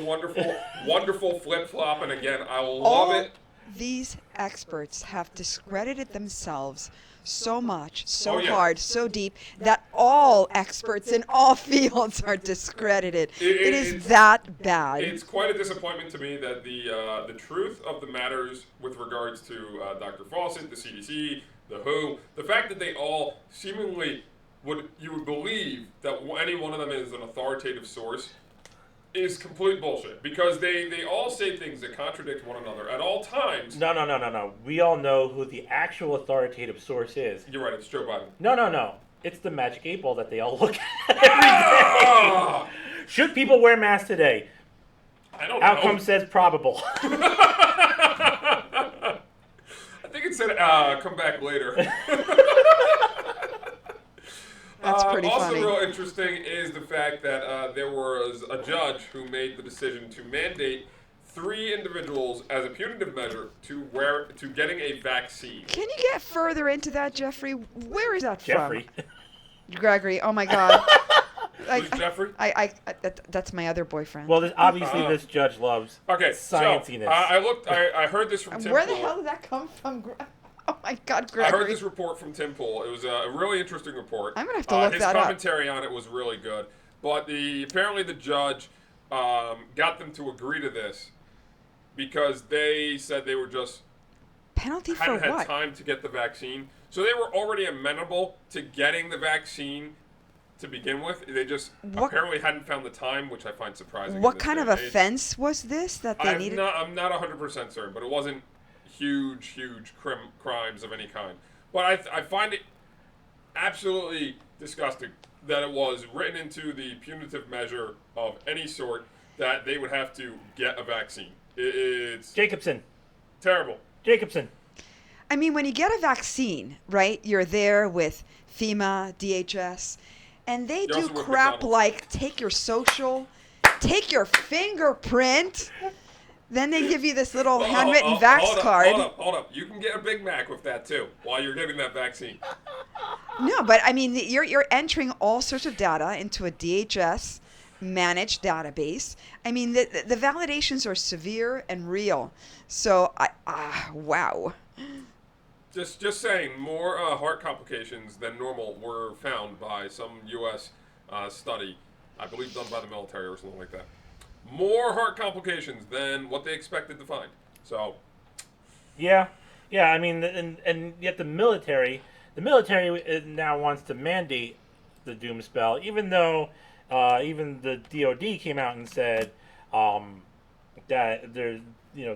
wonderful flip-flop, and again, I love it. These experts have discredited themselves so much, so Oh, yeah. hard, so deep, that all experts in all fields are discredited. It is that bad. It's quite a disappointment to me that the truth of the matters with regards to Dr. Faucet, the CDC, the WHO, the fact that they all seemingly you would believe that any one of them is an authoritative source is complete bullshit, because they all say things that contradict one another at all times. No. We all know who the actual authoritative source is. You're right, it's Joe Biden. No. It's the magic 8 ball that they all look at every day. Should people wear masks today? I don't Outcome know. says probable. I think it said come back later. That's pretty also funny. real interesting is the fact that there was a judge who made the decision to mandate 3 individuals as a punitive measure to getting a vaccine. Can you get further into that, Jeffrey? Where is that Jeffrey. from? Gregory, oh my God. Who's Jeffrey? That's my other boyfriend. Well, obviously this judge loves Okay, Scienciness. so I heard this from Tim Where the Pool. hell did that come from? Oh my God, I Gregory. heard this report from Tim Pool. It was a really interesting report. I'm gonna have to look his that up. commentary on it was really good. But apparently the judge got them to agree to this because they said they were just Penalty for hadn't had what? time to get the vaccine. So they were already amenable to getting the vaccine to begin with. They just apparently hadn't found the time, which I find surprising. What kind of offense was this that they needed? I'm not 100% certain, but it wasn't huge crimes of any kind. But I find it absolutely disgusting that it was written into the punitive measure of any sort that they would have to get a vaccine. It's Jacobson. terrible. Jacobson. I mean, when you get a vaccine, right? You're there with FEMA, DHS, and they You're do also with crap McDonald's. like take your social, take your fingerprint. Then they give you this little handwritten vax card. Hold up. You can get a Big Mac with that too while you're getting that vaccine. No, but I mean, you're entering all sorts of data into a DHS managed database. I mean, the validations are severe and real. So, wow. Just saying, more heart complications than normal were found by some U.S. Study, I believe done by the military or something like that. More heart complications than what they expected to find. So, Yeah. I mean, and yet the military now wants to mandate the doom spell, even though even the DoD came out and said that there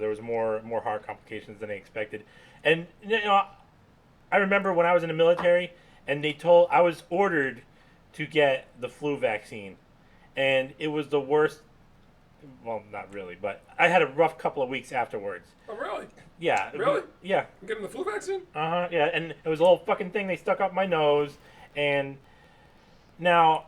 was more heart complications than they expected. And I remember when I was in the military, and I was ordered to get the flu vaccine, and it was the worst. Well, not really, but I had a rough couple of weeks afterwards. oh really? Yeah. Really? Yeah. You getting the flu vaccine? Yeah, and it was a little fucking thing they stuck up my nose, and now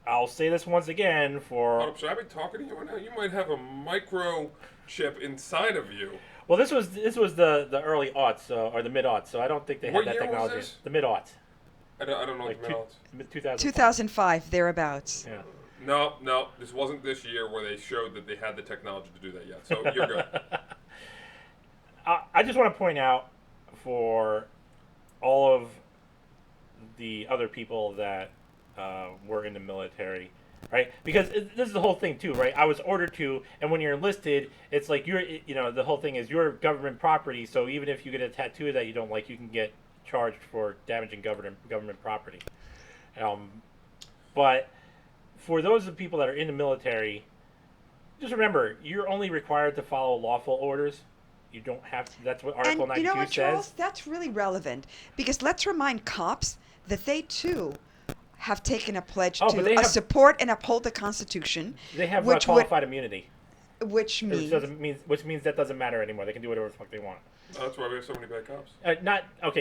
I'll say this once again Hold up, should I be talking to you right now? You might have a microchip inside of you. well, this was the early aughts, or the mid aughts, so I don't think they had What that year was technology. this? The mid aughts, I don't know like what the hell it's. 2000. 2005, thereabouts. Yeah. No, this wasn't this year where they showed that they had the technology to do that yet. So you're good. I just want to point out for all of the other people that were in the military, right? Because this is the whole thing too, right? I was ordered to, and when you're enlisted, it's like the whole thing is you're government property. So even if you get a tattoo that you don't like, you can get charged for damaging government property. But for those of the people that are in the military, just remember, you're only required to follow lawful orders. You don't have to. That's what Article 92 And you know what, says. Charles? That's really relevant because let's remind cops that they too have taken a pledge to support and uphold the Constitution. They have which qualified immunity. Which means Which means that doesn't matter anymore. They can do whatever the fuck they want. That's why we have so many bad cops.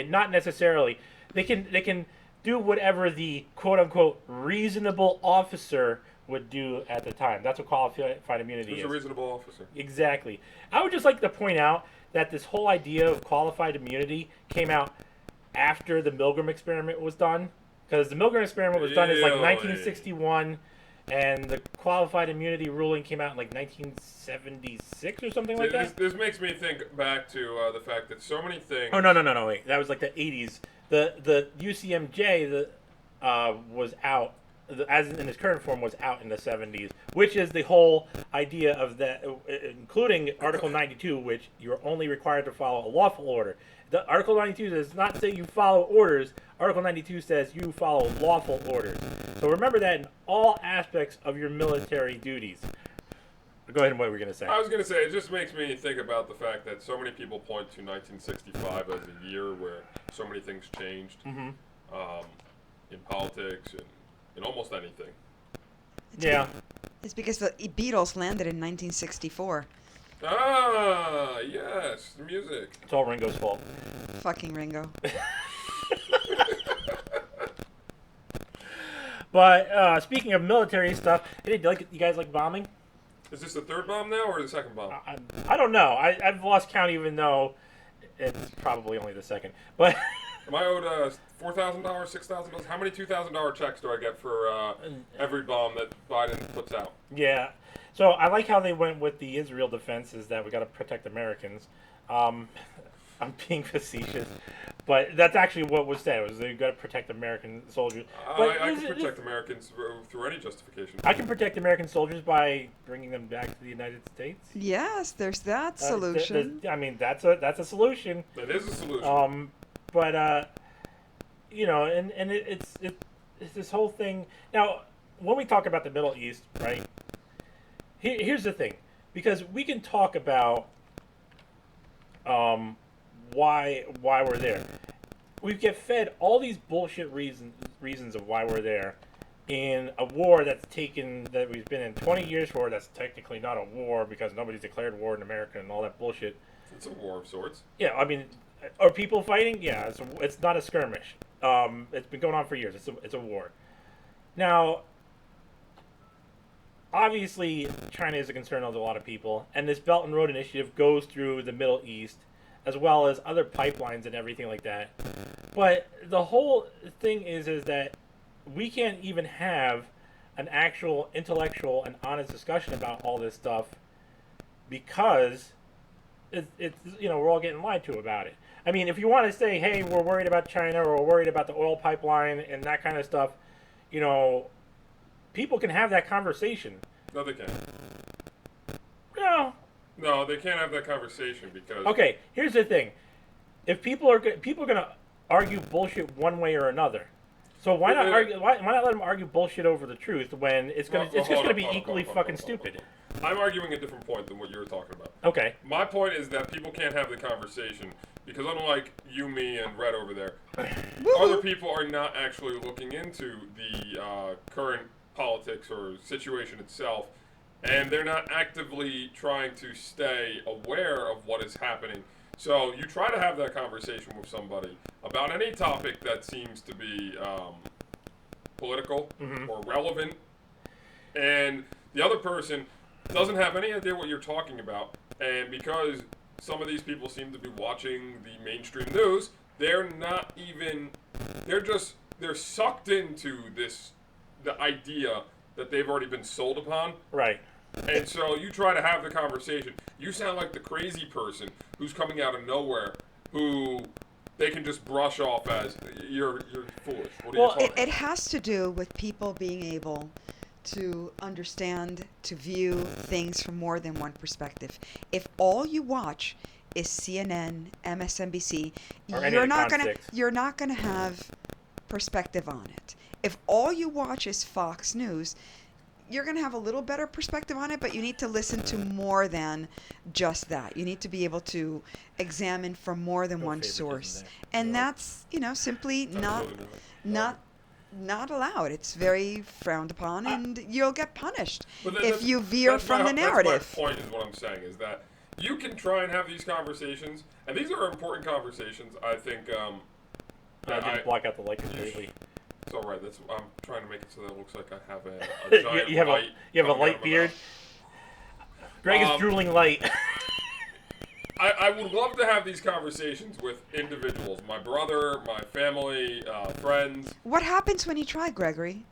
Not necessarily. They can do whatever the quote unquote reasonable officer would do at the time. That's what qualified immunity is. Who's a reasonable officer? Exactly. I would just like to point out that this whole idea of qualified immunity came out after the Milgram experiment was done. Because the Milgram experiment was done in like 1961, and the qualified immunity ruling came out in like 1976 or something like that. This makes me think back to the fact that so many things. Oh no! Wait, that was like the 80s. The UCMJ was out, as in its current form, was out in the 70s, which is the whole idea of that, including Article 92, which you're only required to follow a lawful order. The Article 92 does not say you follow orders. Article 92 says you follow lawful orders. So remember that in all aspects of your military duties. Go ahead and what were you going to say? I was going to say, it just makes me think about the fact that so many people point to 1965 as a year where so many things changed in politics and in almost anything. Yeah. it's because the Beatles landed in 1964. Ah, yes, the music. It's all Ringo's fault. Fucking Ringo. But speaking of military stuff, hey, you guys like bombing? Is this the third bomb now or the second bomb? I don't know. I've lost count, even though it's probably only the second. But Am I owed $4,000, $6,000? How many $2,000 checks do I get for every bomb that Biden puts out? yeah, so I like how they went with the Israel defense, is that we got to protect Americans. I'm being facetious, but that's actually what was said. Was you got to protect American soldiers. But I can protect Americans through any justification. I can protect American soldiers by bringing them back to the United States. Yes, there's that solution. I mean, that's a solution. That is a solution. But you know, and it's this whole thing. Now, when we talk about the Middle East, right? Here's the thing, because we can talk about why we're there. We get fed all these bullshit reasons of why we're there in a war that we've been in 20 years for. That's technically not a war because nobody's declared war in America and all that bullshit. It's a war of sorts. Yeah, I mean, are people fighting? Yeah, it's not a skirmish. It's been going on for years. It's a war. Now, obviously, China is a concern of a lot of people, and this Belt and Road Initiative goes through the Middle East, as well as other pipelines and everything like that. But the whole thing is that we can't even have an actual intellectual and honest discussion about all this stuff because it's we're all getting lied to about it. I mean, if you want to say, hey, we're worried about China or we're worried about the oil pipeline and that kind of stuff, people can have that conversation. No, they can't. No. No, they can't have that conversation because... Okay, here's the thing. If people are going to argue bullshit one way or another, so why not argue? Why not let them argue bullshit over the truth when it's just going to be equally fucking stupid? I'm arguing a different point than what you were talking about. Okay. My point is that people can't have the conversation because unlike you, me, and Red over there, other people are not actually looking into the current politics or situation itself, and they're not actively trying to stay aware of what is happening. So you try to have that conversation with somebody about any topic that seems to be political or relevant, and the other person doesn't have any idea what you're talking about, and because some of these people seem to be watching the mainstream news, they're sucked into the idea that they've already been sold upon. Right. And so you try to have the conversation. You sound like the crazy person who's coming out of nowhere, who they can just brush off as you're foolish. What are you talking about? It has to do with people being able to understand, to view things from more than one perspective. If all you watch is CNN, MSNBC, you're not gonna have perspective on it. If all you watch is Fox News, you're going to have a little better perspective on it, but you need to listen to more than just that. You need to be able to examine from more than one source. And that's, simply not allowed. It's very frowned upon, and you'll get punished if you veer from the narrative. That's my point is what I'm saying, is that you can try and have these conversations, and these are important conversations, I think. I didn't block out the light completely. It's all right. I'm trying to make it so that it looks like I have a giant light. You have a light beard? Greg is drooling light. I would love to have these conversations with individuals. My brother, my family, friends. What happens when you try, Gregory?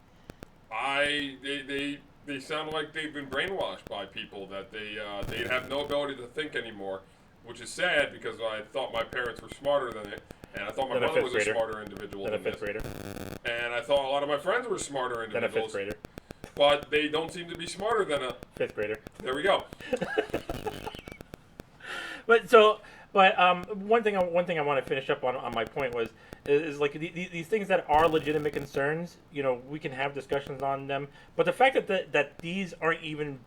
They sound like they've been brainwashed by people, that they have no ability to think anymore, which is sad because I thought my parents were smarter than it. And I thought my brother was a smarter individual than a fifth grader. And I thought a lot of my friends were smarter individuals. Than a fifth grader. But they don't seem to be smarter than a fifth grader. There we go. But one thing I want to finish up on my point is like these things that are legitimate concerns. We can have discussions on them. But the fact that these aren't even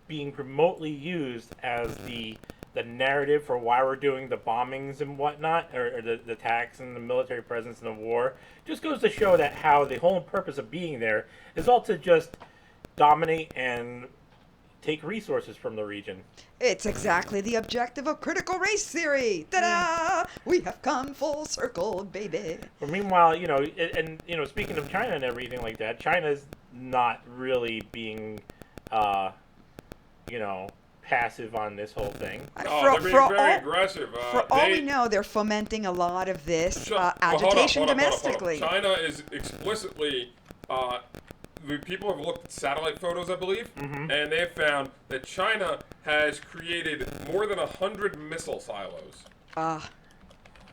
being remotely used as the narrative for why we're doing the bombings and whatnot, or the attacks and the military presence in the war, just goes to show that how the whole purpose of being there is all to just dominate and take resources from the region. It's exactly the objective of critical race theory. Ta-da! We have come full circle, baby. But meanwhile, speaking of China and everything like that, China's not really being, passive on this whole thing. They're being very aggressive. For all we know, they're fomenting a lot of this agitation domestically. China is explicitly, people have looked at satellite photos, I believe, and they have found that China has created more than 100 missile silos.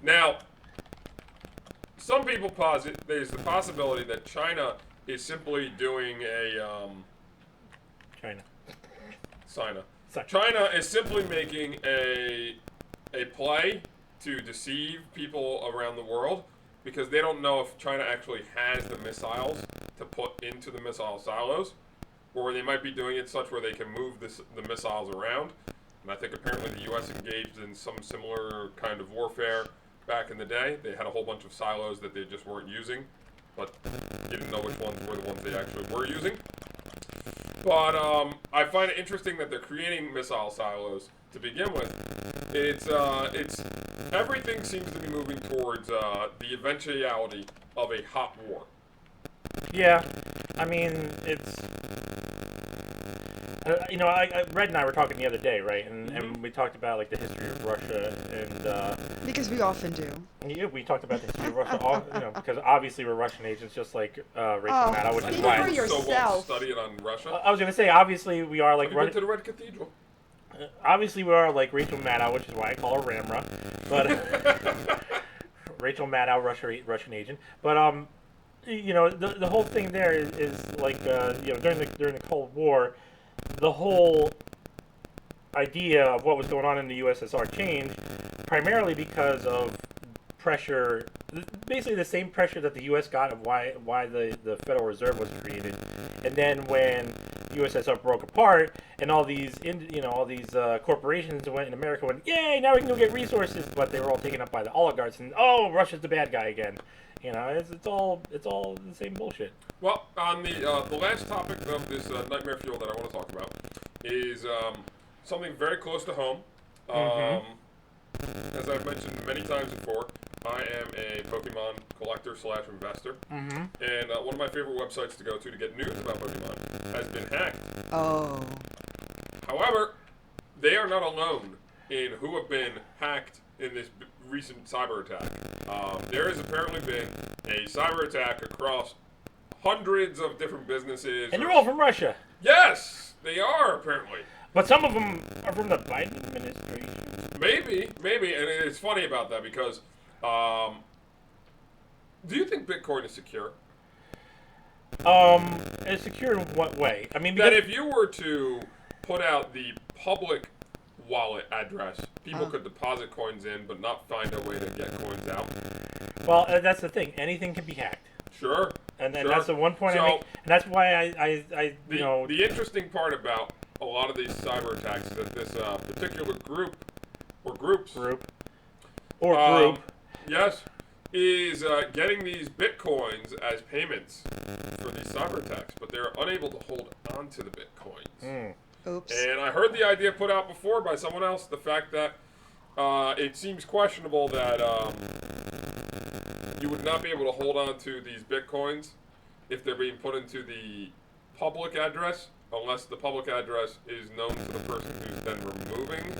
Now, some people posit there's the possibility that China is simply doing China is simply making a play to deceive people around the world because they don't know if China actually has the missiles to put into the missile silos, or they might be doing it such where they can move the missiles around. And I think apparently the U.S. engaged in some similar kind of warfare back in the day. They had a whole bunch of silos that they just weren't using, but didn't know which ones were the ones they actually were using. But I find it interesting that they're creating missile silos to begin with. It's everything seems to be moving towards the eventuality of a hot war. Yeah, I mean, it's... Red and I were talking the other day, right? And we talked about, like, the history of Russia and... because we often do. Yeah, we talked about the history of Russia, because obviously we're Russian agents, just like Rachel Maddow, which is why... yourself. So won't study it on Russia? I was going to say, obviously we are like... Have you been to the Red Cathedral? Obviously we are like Rachel Maddow, which is why I call her Ramra. But... Rachel Maddow, Russian agent. But, the whole thing there is like, during the Cold War, the whole idea of what was going on in the USSR changed primarily because of pressure, basically the same pressure that the U.S. got of why the Federal Reserve was created. And then when USSR broke apart and all these corporations in America went, yay, now we can go get resources, but they were all taken up by the oligarchs and, oh, Russia's the bad guy again. It's all the same bullshit. Well, on the last topic of this nightmare fuel that I want to talk about is something very close to home. As I've mentioned many times before, I am a Pokemon collector / investor, and one of my favorite websites to go to get news about Pokemon has been hacked. Oh. However, they are not alone in who have been hacked in this recent cyber attack. There has apparently been a cyber attack across hundreds of different businesses. And they're all from Russia. Yes, they are apparently. But some of them are from the Biden administration. Maybe, and it's funny about that because, do you think Bitcoin is secure? It's secure in what way? I mean, that if you were to put out the public wallet address, people could deposit coins in, but not find a way to get coins out. Well, that's the thing. Anything can be hacked. Sure. And that's the one point I make. And that's why The interesting part about a lot of these cyber attacks is that this particular group or groups. Yes. Is getting these bitcoins as payments for these cyber attacks, but they're unable to hold on to the bitcoins. Oops. And I heard the idea put out before by someone else, the fact that it seems questionable that you would not be able to hold on to these bitcoins if they're being put into the public address, unless the public address is known to the person who's then removing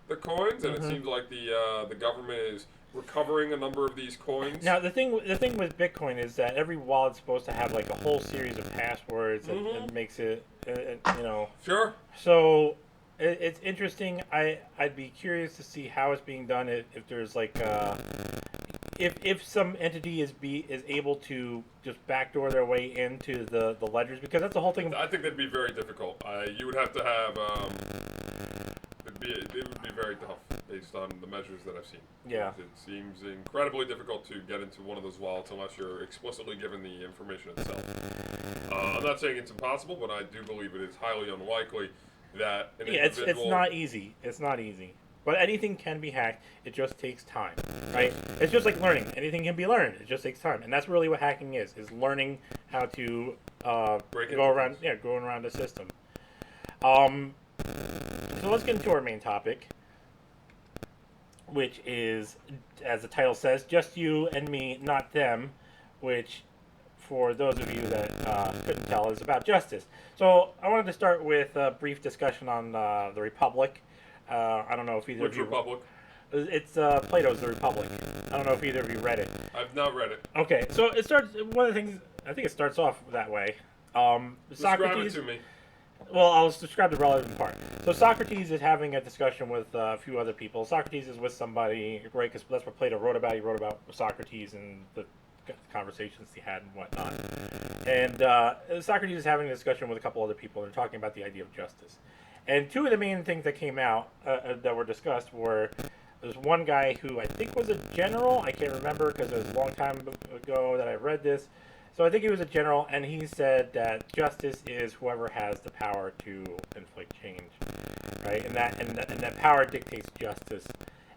the coins, and it seems like the government is recovering a number of these coins. Now the thing with Bitcoin is that every wallet's supposed to have like a whole series of passwords that makes it, Sure. So it's interesting. I'd be curious to see how it's being done. If there's like if some entity is able to just backdoor their way into the ledgers, because that's the whole thing. I think that'd be very difficult. You would have to have. It would be very tough based on the measures that I've seen. Yeah. It seems incredibly difficult to get into one of those wallets unless you're explicitly given the information itself. I'm not saying it's impossible, but I do believe it is highly unlikely that an individual... it's not easy. It's not easy. But anything can be hacked. It just takes time, right? It's just like learning. Anything can be learned. It just takes time. And that's really what hacking is learning how to go around the system. So let's get into our main topic, which is, as the title says, just you and me, not them, which, for those of you that couldn't tell, is about justice. So I wanted to start with a brief discussion on the Republic. I don't know if either Which of you... Republic? It's Plato's The Republic. I don't know if either of you read it. I've not read it. Okay, so it starts... One of the things... I think it starts off that way. Describe it to me. Well, I'll describe the relevant part. So Socrates is having a discussion with a few other people. Socrates is with somebody, right? Because that's what Plato wrote about. He wrote about Socrates and the conversations he had and whatnot. And Socrates is having a discussion with a couple other people. And they're talking about the idea of justice. And two of the main things that came out that were discussed were, there's one guy who I think was a general. I can't remember because it was a long time ago that I read this. So I think he was a general, and he said that justice is whoever has the power to inflict change, right? And that power dictates justice,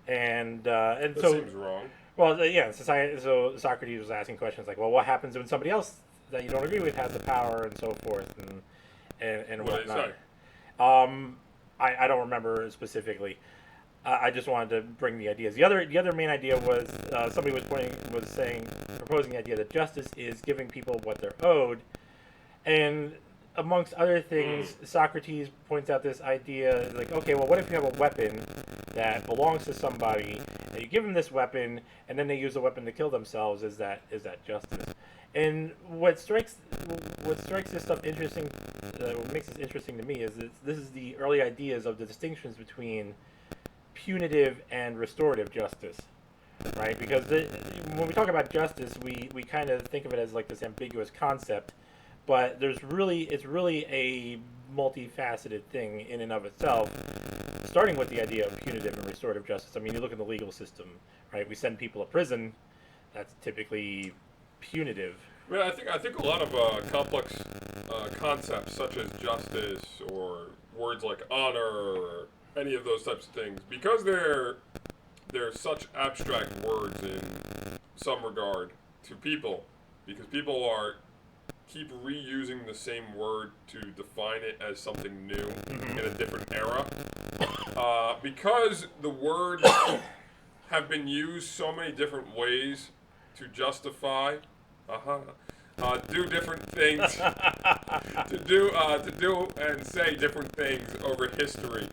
and That so seems wrong. well, yeah. So Socrates was asking questions like, well, what happens when somebody else that you don't agree with has the power, and so forth, and What did he whatnot. say? I don't remember specifically. I just wanted to bring the ideas. The other main idea was somebody proposing the idea that justice is giving people what they're owed, and amongst other things, Socrates points out this idea like, okay, well, what if you have a weapon that belongs to somebody, and you give them this weapon, and then they use the weapon to kill themselves? Is that justice? And what strikes this stuff interesting, what makes this interesting to me is this is the early ideas of the distinctions between punitive and restorative justice, right? Because when we talk about justice, we kind of think of it as like this ambiguous concept, but it's really a multifaceted thing in and of itself, starting with the idea of punitive and restorative justice. I mean, you look at the legal system, right? We send people to prison. That's typically punitive. I mean, I think a lot of complex concepts such as justice or words like honor or any of those types of things, because they're such abstract words in some regard to people, because people keep reusing the same word to define it as something new in a different era. Because the words have been used so many different ways to justify, do different things, to do and say different things over history.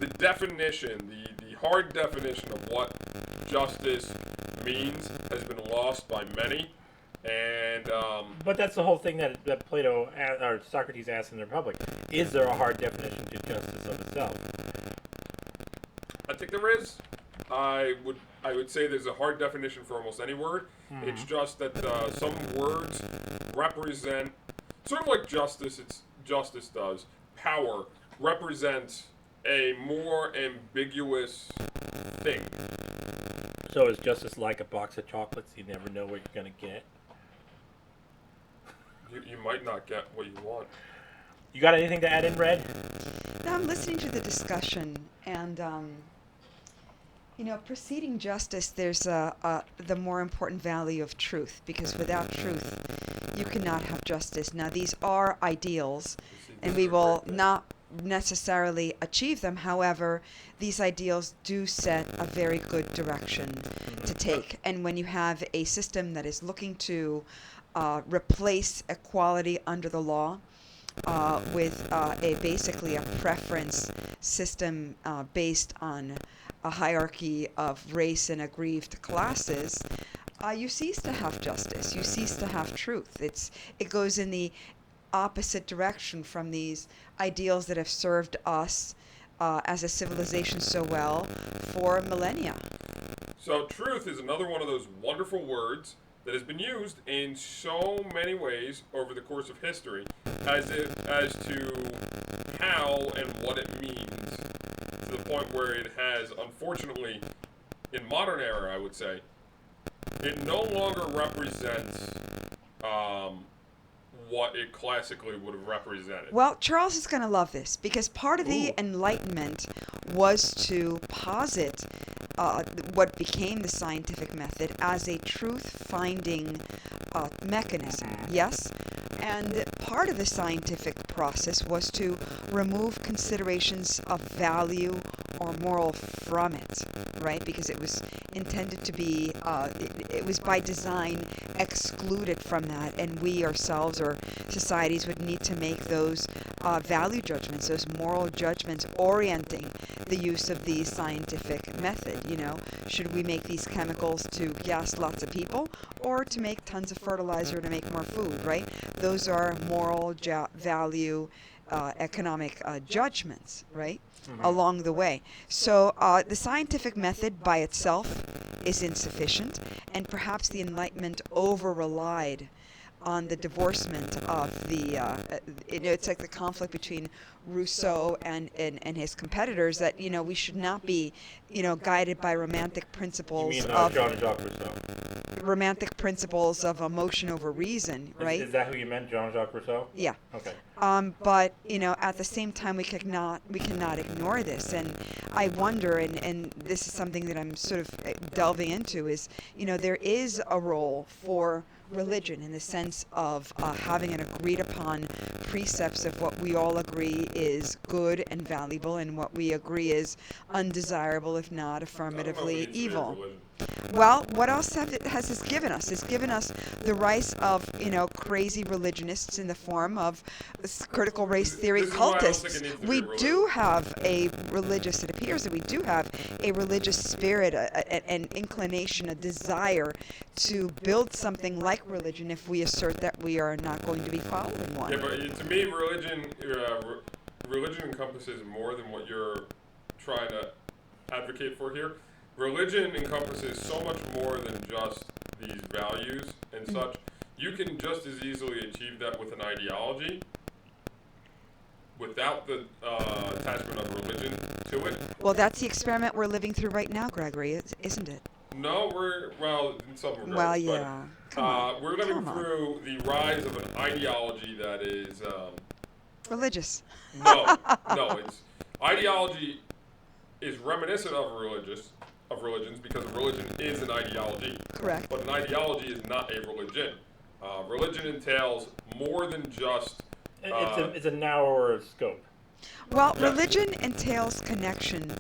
The definition, the hard definition of what justice means has been lost by many, and But that's the whole thing that Plato or Socrates asked in the Republic. Is there a hard definition to justice of itself? I think there is. I would say there's a hard definition for almost any word. It's just that some words represent, sort of like justice does, power represents a more ambiguous thing. So is justice like a box of chocolates? You never know what you're going to get. You might not get what you want. You got anything to add in, Red? Now I'm listening to the discussion, and preceding justice, there's the more important value of truth, because without truth, you cannot have justice. Now these are ideals, and we will not necessarily achieve them. However, these ideals do set a very good direction to take. And when you have a system that is looking to replace equality under the law with basically a preference system based on a hierarchy of race and aggrieved classes, you cease to have justice. You cease to have truth. It goes in the opposite direction from these ideals that have served us as a civilization so well for millennia. So truth is another one of those wonderful words that has been used in so many ways over the course of history as to how and what it means, to the point where it has, unfortunately, in modern era, I would say, it no longer represents what it classically would have represented. Well, Charles is going to love this, because part of the Enlightenment was to posit what became the scientific method as a truth-finding mechanism, yes? And part of the scientific process was to remove considerations of value or moral from it, right? Because it was intended to be, it was by design excluded from that, and we ourselves or societies would need to make those value judgments, those moral judgments orienting the use of the scientific method. Should we make these chemicals to gas lots of people or to make tons of fertilizer to make more food, right? Those are moral value economic judgments, right? Along the way. So the scientific method by itself is insufficient, and perhaps the Enlightenment over-relied on the divorcement of the, it's like the conflict between Rousseau and his competitors, that, we should not be, guided by romantic principles You mean of Jean-Jacques Rousseau? romantic principles of emotion over reason, right? Is that who you meant, Jean-Jacques Rousseau? Yeah. Okay. But at the same time, we cannot ignore this, and I wonder, and this is something that I'm sort of delving into, is there is a role for religion in the sense of having an agreed upon precepts of what we all agree is good and valuable, and what we agree is undesirable, if not affirmatively evil. Well, what else has this given us? It's given us the rise of, crazy religionists in the form of critical race theory cultists. We do have a religious, it appears that we do have a religious spirit, an inclination, a desire to build something like religion if we assert that we are not going to be following one. Yeah, but to me, religion encompasses more than what you're trying to advocate for here. Religion encompasses so much more than just these values and such. You can just as easily achieve that with an ideology without the attachment of religion to it. Well, that's the experiment we're living through right now, Gregory, isn't it? No, in some regards. Well, yeah. But, we're living through the rise of an ideology that is... religious. No, it's... Ideology is reminiscent of religions, because a religion is an ideology. Correct. But an ideology is not a religion. Religion entails more than just... It's a narrower scope. Well, religion entails connection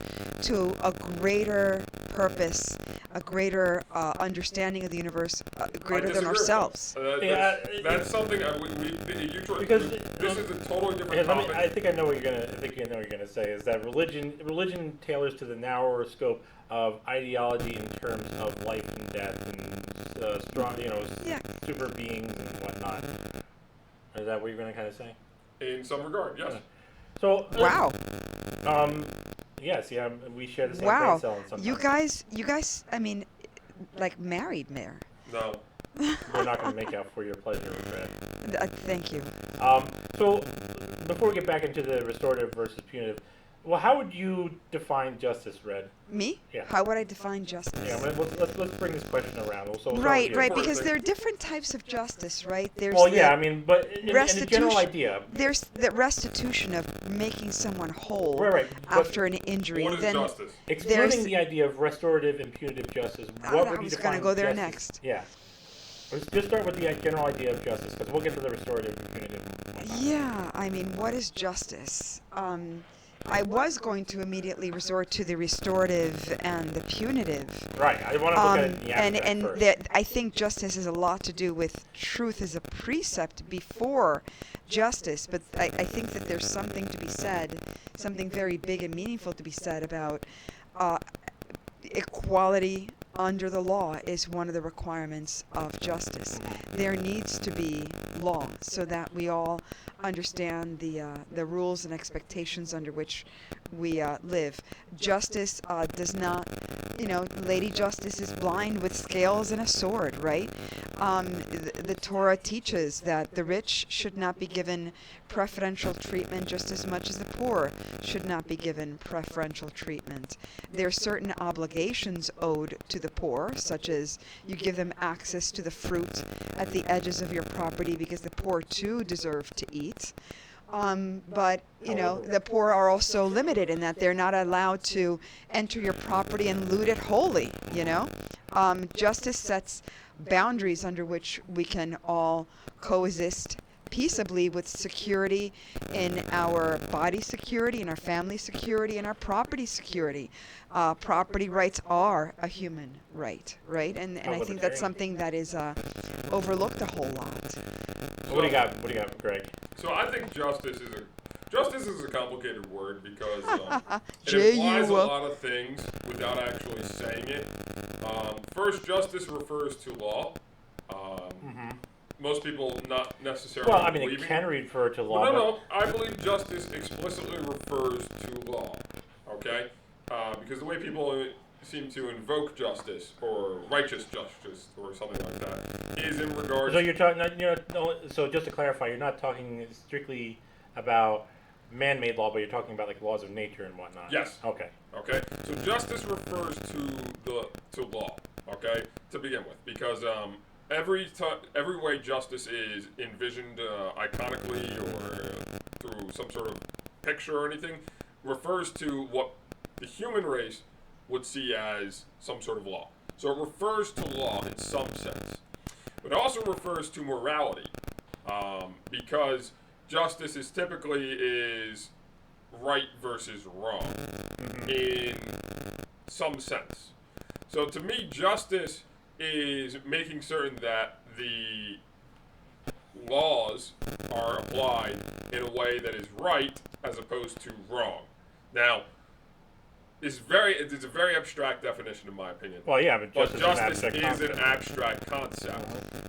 to a greater purpose, a greater understanding of the universe, greater than ourselves. That's something Because this is a totally different topic. I think I know what you're gonna say is that religion tailors to the narrower scope of ideology in terms of life and death and strong, super beings and whatnot. Is that what you're gonna kind of say? In some regard, yes. Yeah. So Wow. Yes, yeah, we share the same Wow. brain cell. Sometimes. You guys, I mean, like married there. No. We're not going to make out for your pleasure, Fred. Thank you. So, before we get back into the restorative versus punitive, well, how would you define justice, Red? Me? Yeah. How would I define justice? Yeah, let's bring this question around. So Right, because there are different types of justice, right? There's but in the general idea. There's the restitution of making someone whole Right. after an injury. What is then justice? Excluding the idea of restorative and punitive justice, what would you define? I was going to go there justice? next. Yeah. Let's just start with the general idea of justice, because we'll get to the restorative and punitive. Yeah, I mean, what is justice? I was going to immediately resort to the restorative and the punitive. Right. I want to look at it in the and first. I think justice has a lot to do with truth as a precept before justice, but I think that there's something to be said, something very big and meaningful to be said about equality under the law is one of the requirements of justice. There needs to be law so that we all understand the rules and expectations under which we live. Justice does not, Lady Justice is blind with scales and a sword, right? The Torah teaches that the rich should not be given preferential treatment just as much as the poor should not be given preferential treatment. There are certain obligations owed to the poor, such as you give them access to the fruit at the edges of your property because the poor too deserve to eat. But, the poor are also limited in that they're not allowed to enter your property and loot it wholly, Justice sets boundaries under which we can all coexist peaceably with security in our body security, in our family security, in our property security. Property rights are a human right, right? And I think that's something that is overlooked a whole lot. So what do you got? What do you got, Greg? So I think justice is a complicated word because it implies a lot of things without actually saying it. First, justice refers to law. Most people not necessarily. Well, I mean, it can refer to law. Well, no. I believe justice explicitly refers to law. Okay, because the way people seem to invoke justice or righteous justice or something like that is in regards. So you're talking. So just to clarify, you're not talking strictly about man-made law, but you're talking about like laws of nature and whatnot. Yes. Okay. Okay. So justice refers to law. Okay, to begin with, because every way justice is envisioned iconically or through some sort of picture or anything refers to what the human race would see as some sort of law. So it refers to law in some sense. But it also refers to morality, because justice is typically right versus wrong in some sense. So to me, justice is making certain that the laws are applied in a way that is right as opposed to wrong. Now, it's a very abstract definition in my opinion. Well, yeah, but justice is an abstract concept.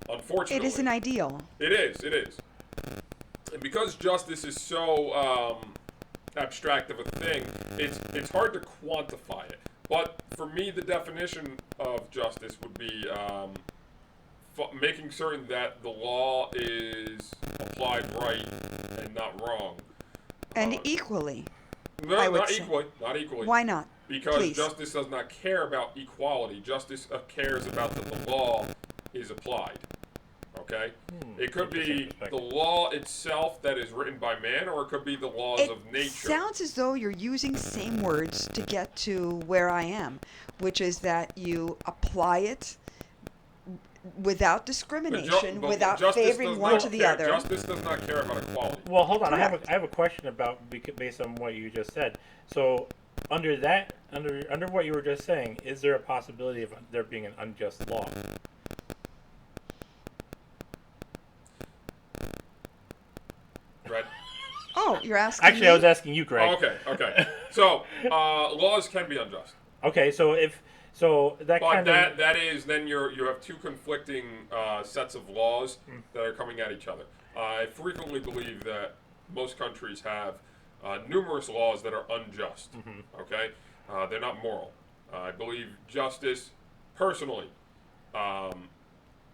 Unfortunately, it is an ideal. It is. And because justice is so abstract of a thing, it's hard to quantify it. But for me, the definition of justice would be making certain that the law is applied right and not wrong. And equally. No, not equally. Why not? Because Please. Justice does not care about equality. Justice cares about that the law is applied. Okay? It could be the law itself that is written by man, or it could be the laws of nature. It sounds as though you're using same words to get to where I am, which is that you apply it without discrimination, without favoring one to the other. Justice does not care about equality. Well, hold on. Correct. I have a question based on what you just said. So, under what you were just saying, is there a possibility of there being an unjust law? Right. Oh, you're asking Actually, me? I was asking you, Greg. Oh, okay. So, laws can be unjust. Okay, that is then you have two conflicting sets of laws that are coming at each other. I frequently believe that most countries have numerous laws that are unjust. Okay, they're not moral. I believe justice, personally,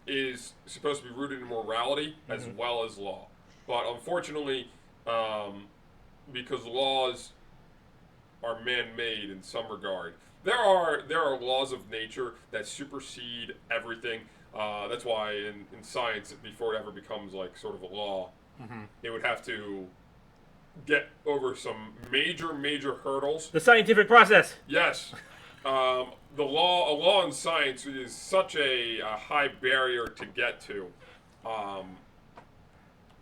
is supposed to be rooted in morality as well as law. But unfortunately, because laws are man-made in some regard, there are laws of nature that supersede everything. That's why in science, before it ever becomes like sort of a law, it would have to get over some major hurdles. The scientific process. Yes. A law in science is such a high barrier to get to,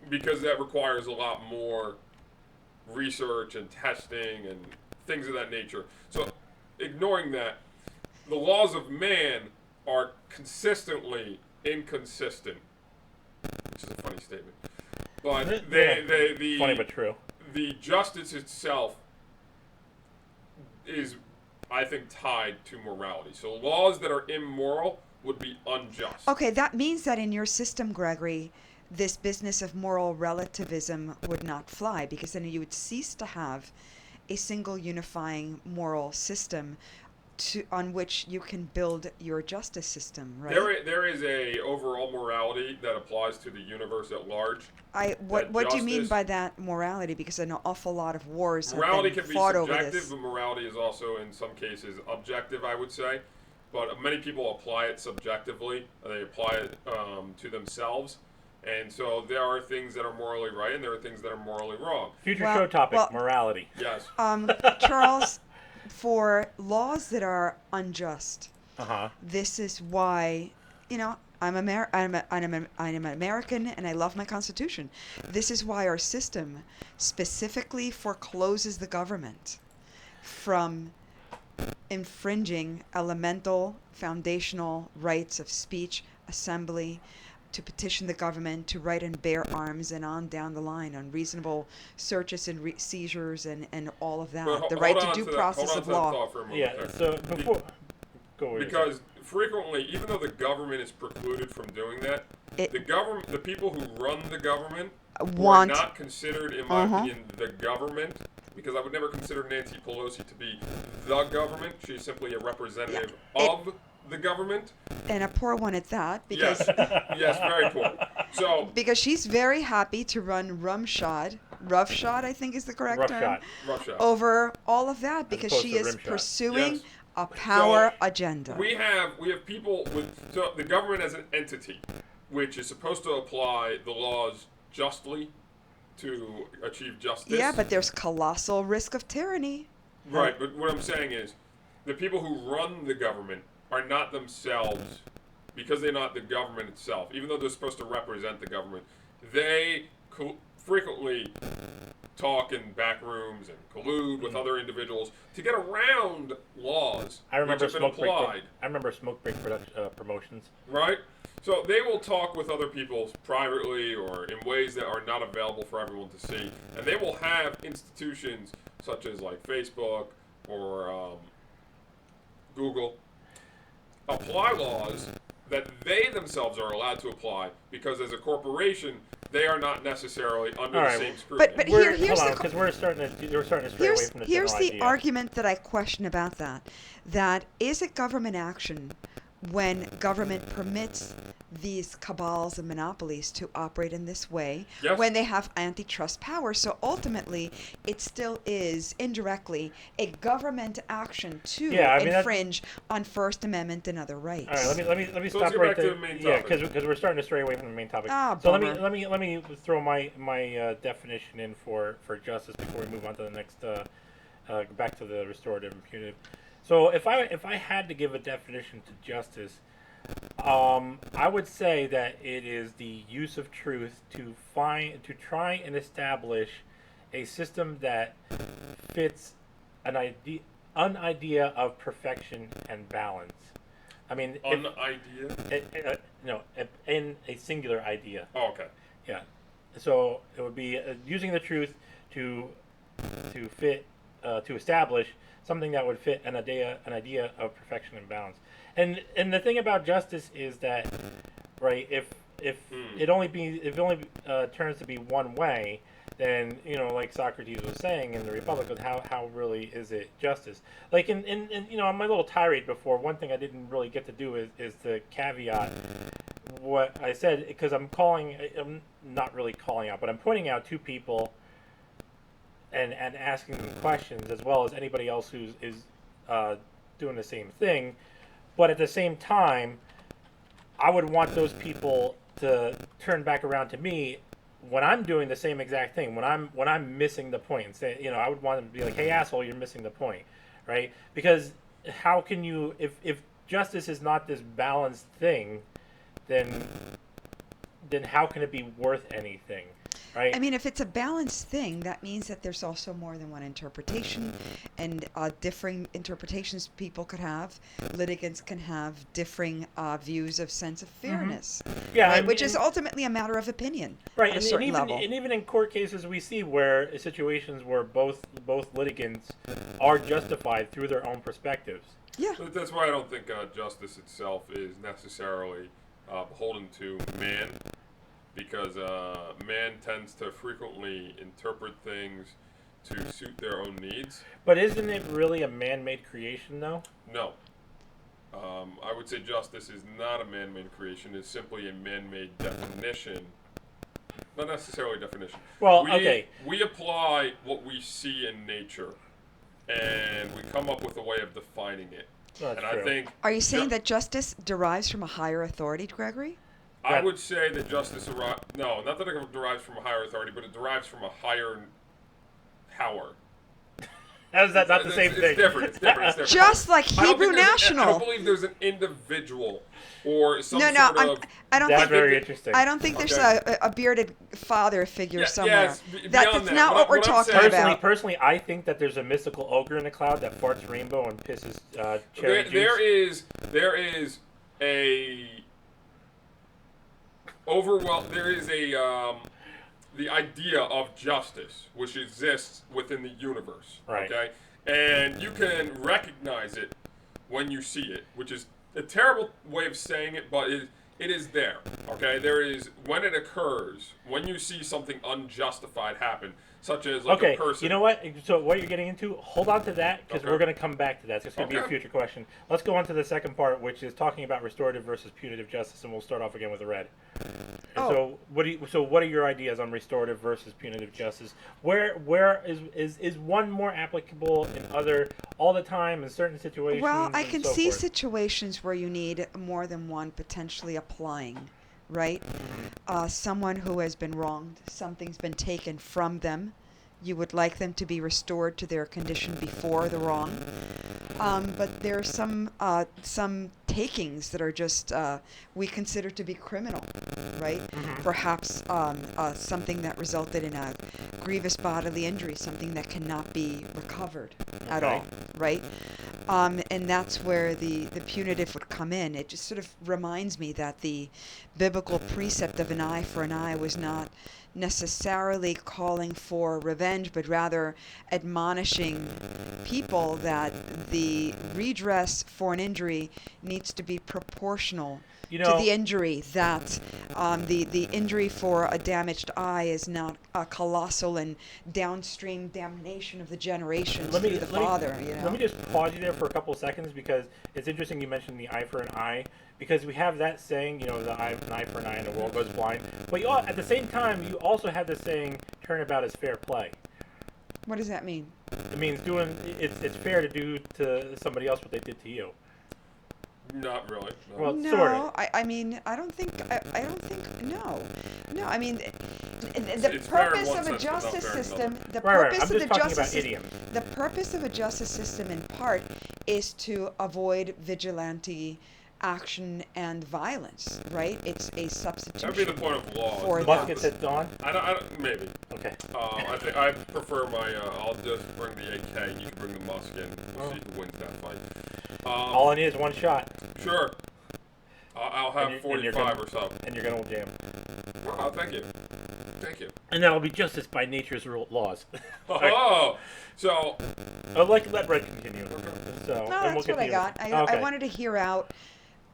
because that requires a lot more research and testing and things of that nature. So, ignoring that, the laws of man are consistently inconsistent, which is a funny statement. But funny but true. The justice itself is, I think, tied to morality. So laws that are immoral would be unjust. Okay, that means that in your system, Gregory, this business of moral relativism would not fly, because then you would cease to have a single unifying moral system on which you can build your justice system, right? There is a overall morality that applies to the universe at large. What do you mean by that morality? Because an awful lot of wars have been fought over this. Morality can be subjective, but morality is also in some cases objective, I would say. But many people apply it subjectively. They apply it to themselves. And so there are things that are morally right, and there are things that are morally wrong. Future show topic, morality. Yes. Charles, for laws that are unjust, this is why, I'm an American, and I love my Constitution. This is why our system specifically forecloses the government from infringing elemental foundational rights of speech, assembly, to petition the government, to write and bear arms, and on down the line, unreasonable searches and seizures and all of that. But The hold right to on due that- process hold of on to that law. thought for a moment Yeah. there. So before, go with Because frequently, even though the government is precluded from doing that, the people who run the government who are Want not considered, in my opinion, the government, because I would never consider Nancy Pelosi to be the government. She's simply a representative of the government. and a poor one at that, because Yes, very poor. So because she's very happy to run roughshod, I think is the correct term, Russia. over all of that, because opposed she to is rimshot. pursuing Yes. a power So, agenda. We have people with the government as an entity, which is supposed to apply the laws justly to achieve justice. Yeah, but there's colossal risk of tyranny. Right, but what I'm saying is, the people who run the government are not themselves, because they're not the government itself. Even though they're supposed to represent the government, they frequently talk in back rooms and collude with other individuals to get around laws I remember which have been applied. I remember smoke break promotions. Right? So they will talk with other people privately or in ways that are not available for everyone to see. And they will have institutions such as like Facebook or Google apply laws that they themselves are allowed to apply, because as a corporation, they are not necessarily under All the right, same scrutiny. But We're, here's hold the on, because we're starting to stray away from the here's general the idea. argument that I question about that. That is it government action when government permits these cabals and monopolies to operate in this way, Yes. when they have antitrust power. So ultimately, it still is indirectly a government action to Yeah, I mean, infringe on First Amendment and other rights. All right, let me So let's stop get right back to there. the main Yeah, topic. because we're starting to stray away from the main topic. Ah, So bummer. let me throw my definition in for justice before we move on to the next back to the restorative and punitive. So if I had to give a definition to justice, I would say that it is the use of truth to try and establish a system that fits an idea of perfection and balance. I mean, in a singular idea. Oh, okay. Yeah. So it would be using the truth to fit to establish something that would fit an idea of perfection and balance. And the thing about justice is that, right, if it only turns to be one way, then like Socrates was saying in the Republic, how really is it justice? Like in on my little tirade before, one thing I didn't really get to do is the caveat what I said, because I'm not really calling out, but I'm pointing out two people and asking them questions, as well as anybody else who is doing the same thing. But at the same time, I would want those people to turn back around to me when I'm doing the same exact thing, when I'm missing the point, and say, I would want them to be like, "Hey, asshole, you're missing the point," right? Because how can you, if justice is not this balanced thing, then how can it be worth anything, right? I mean, if it's a balanced thing, that means that there's also more than one interpretation, and differing interpretations people could have. Litigants can have differing views of sense of fairness, Yeah, right? Which is ultimately a matter of opinion, right, at a certain level. And even in court cases, we see where situations where both litigants are justified through their own perspectives. Yeah. But that's why I don't think justice itself is necessarily beholden to man, because man tends to frequently interpret things to suit their own needs. But isn't it really a man-made creation, though? No. I would say justice is not a man-made creation. It's simply a man-made definition. Not necessarily definition. Well, okay. We apply what we see in nature, and we come up with a way of defining it. That's and true. I think... Are you saying that justice derives from a higher authority, Gregory? I would say that justice no, not that it derives from a higher authority, but it derives from a higher power. How is that not the same it's thing? Different. It's different. It's different. Just like I don't Hebrew think there's National. I don't believe there's an individual or some No, sort I'm, of. I don't That's think very interesting. I don't think there's Okay. a bearded father figure Yeah, somewhere. yes, That's beyond that. not what we're What I'm talking saying- about. Personally, I think that there's a mystical ogre in the cloud that farts rainbow and pisses cherry juice. There is a There is a the idea of justice which exists within the universe. Right. Okay, and you can recognize it when you see it, which is a terrible way of saying it, but it is there. Okay, there is when it occurs, when you see something unjustified happen, such as like Okay, a person. you know what? So what you're getting into, hold on to that, because Okay. we're going to come back to that. So it's going to be a Okay. future question. Let's go on to the second part, which is talking about restorative versus punitive justice, and we'll start off again with the red. And Oh. So what are your ideas on restorative versus punitive justice? Where is one more applicable in other all the time in certain situations? Well, I and can so see forth? situations where you need more than one potentially applying, right? Someone who has been wronged, something's been taken from them. You would like them to be restored to their condition before the wrong. But there are some takings that are just we consider to be criminal, right? Perhaps something that resulted in a grievous bodily injury, something that cannot be recovered at Okay. all, right? And that's where the punitive would come in. It just sort of reminds me that the biblical precept of an eye for an eye was not necessarily calling for revenge, but rather admonishing people that the redress for an injury needs to be proportional You to know- the injury, that the injury for a damaged eye is not a colossal and downstream damnation of the generations through the father. Let me just pause you there for a couple of seconds, because it's interesting you mentioned the eye for an eye, because we have that saying, an eye for an eye and the world goes blind. But at the same time, you also have the saying, turnabout is fair play. What does that mean? It means it's fair to do to somebody else what they did to you. Not really. No. Well, No, sort of. I mean, I don't think, no. I mean, the It's fair in purpose one of a sense, but not justice fair in system, another. the Right, right. purpose I'm of just the talking justice about system, idioms. the purpose of a justice system in part is to avoid vigilante action and violence, right? It's a That would be substitution the point of law. for It's that. not- Buskets at dawn? I don't. Maybe. Okay. I think I prefer my. I'll just bring the AK. You can bring the musket. We'll see who wins that fight. All I need is one shot, Sure. I'll have And you're 45 gonna- or something. and you're going to jam. Oh, thank you. Thank you. And that'll be justice by nature's laws. Oh, so I'd like to let Red continue. So, No, and that's we'll what I continue. got. I Okay. wanted to hear out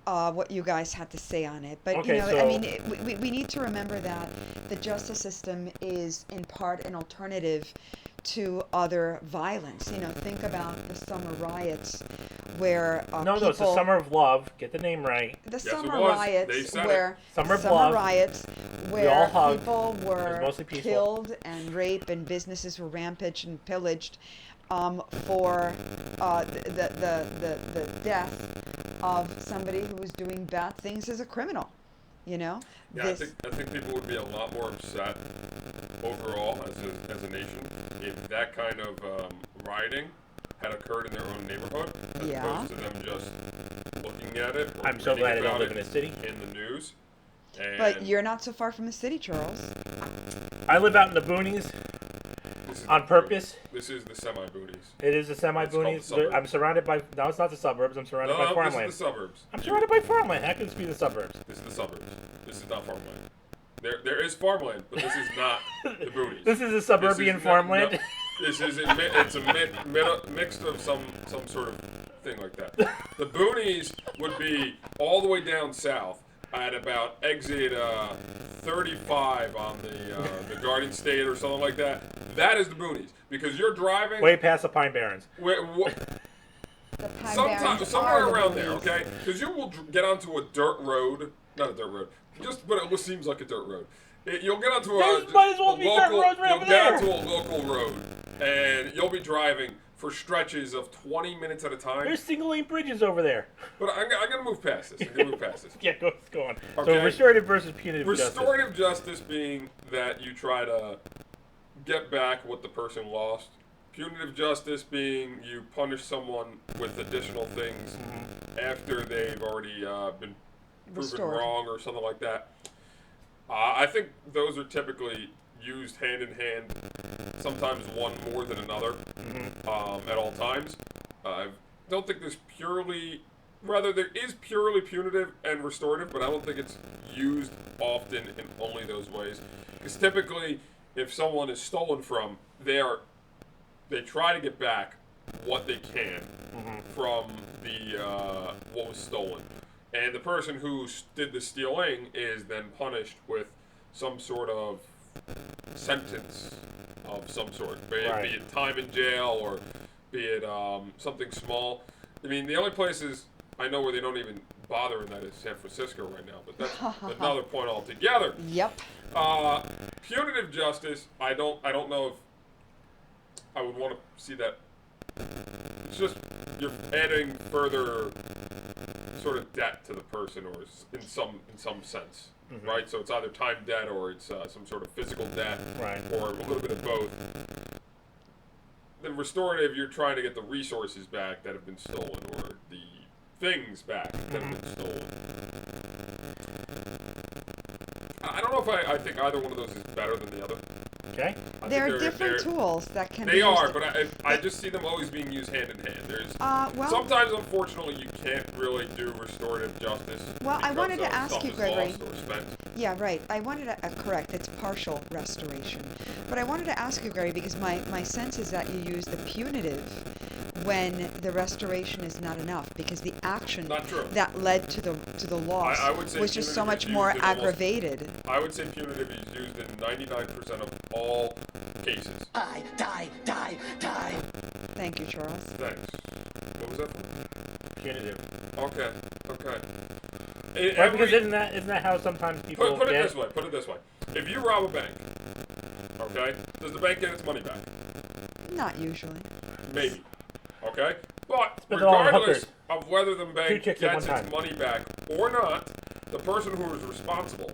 what you guys had to say on it. But, Okay, I so- mean, we need to remember that the justice system is, in part, an alternative to other violence. Think about the summer riots where No, it's the Summer of Love. Get the name right. the it summer was. They riots said it. where Summer of Love. riots all where hugged. people It were was mostly peaceful. killed and raped and businesses were rampaged and pillaged for the death of somebody who was doing bad things as a criminal. yeah, I think people would be a lot more upset overall as a nation if that kind of rioting had occurred in their own neighborhood, as Yeah. opposed to them just looking at it. Or I'm so reading glad I don't about live it in a city. in the news. And But you're not so far from the city, Charles. I live out in the boonies this is- on purpose. This is the semi-boonies. It is the semi-boonies. It's called the I'm surrounded by. No, it's not the suburbs. I'm surrounded by No, farmland. this is the suburbs. I'm surrounded by farmland. How can this be the suburbs? This is the suburbs. This is not farmland. There is farmland, but this is not the boonies. This is a This suburban is farmland. No, this is it's a mixed of some sort of thing like that. The boonies would be all the way down south at about exit 35 on the Garden State or something like that. That is the boonies because you're driving Way past the Pine Barrens. The Pine sometime Barrens somewhere are the around there, boonies. okay? Because you will get onto a dirt road, not a dirt road, but it seems like a dirt road. You'll get onto Those might as well be dirt roads right you'll over get there. onto a local road, and you'll be driving for stretches of 20 minutes at a time. There's single lane bridges over there. But I'm gonna move past this. I'm gonna move past this. Yeah, go on. Okay. So restorative versus punitive justice. Restorative justice being that you try to get back what the person lost, Punitive justice being you punish someone with additional things after they've already been proven Restored. wrong or something like that. I think those are typically used hand in hand, sometimes one more than another, at all times. I don't think there's there is purely punitive and restorative, but I don't think it's used often in only those ways. Because typically, if someone is stolen from, they try to get back what they can from the what was stolen, and the person who did the stealing is then punished with some sort of sentence of some sort, be it time in jail or be it something small. I mean, the only places I know where they don't even bother in that is San Francisco right now, but that's another point altogether. Yep. Punitive justice, I don't know if I would want to see that. It's just you're adding further sort of debt to the person, or in some sense, right? So it's either time debt or it's some sort of physical debt, or a little bit of both. Then restorative, you're trying to get the resources back that have been stolen, or the things back that have been stolen. I don't know if I think either one of those is better than the other. Okay. There are different tools that can be They used. are, but I just see them always being used hand in hand. There's well, sometimes, unfortunately, you can't really do restorative justice. Well, I wanted to ask you, Gregory. Spent. Yeah, right. I wanted to correct. It's partial restoration. But I wanted to ask you, Gregory, because my sense is that you use the punitive when the restoration is not enough, because the action that led to the loss I would say was just so punitive much is more used in aggravated. I would say punitive is used in 99% of all cases. Die. Thank you, Charles. Thanks. What was that for? Punitive. Okay. Right, because isn't that how sometimes people Put it get... this way. If you rob a bank, okay, does the bank get its money back? Not usually. Maybe. Okay? But Spend it all on regardless hookers. of whether the bank chicks at gets one its time. money back or not, the person who is responsible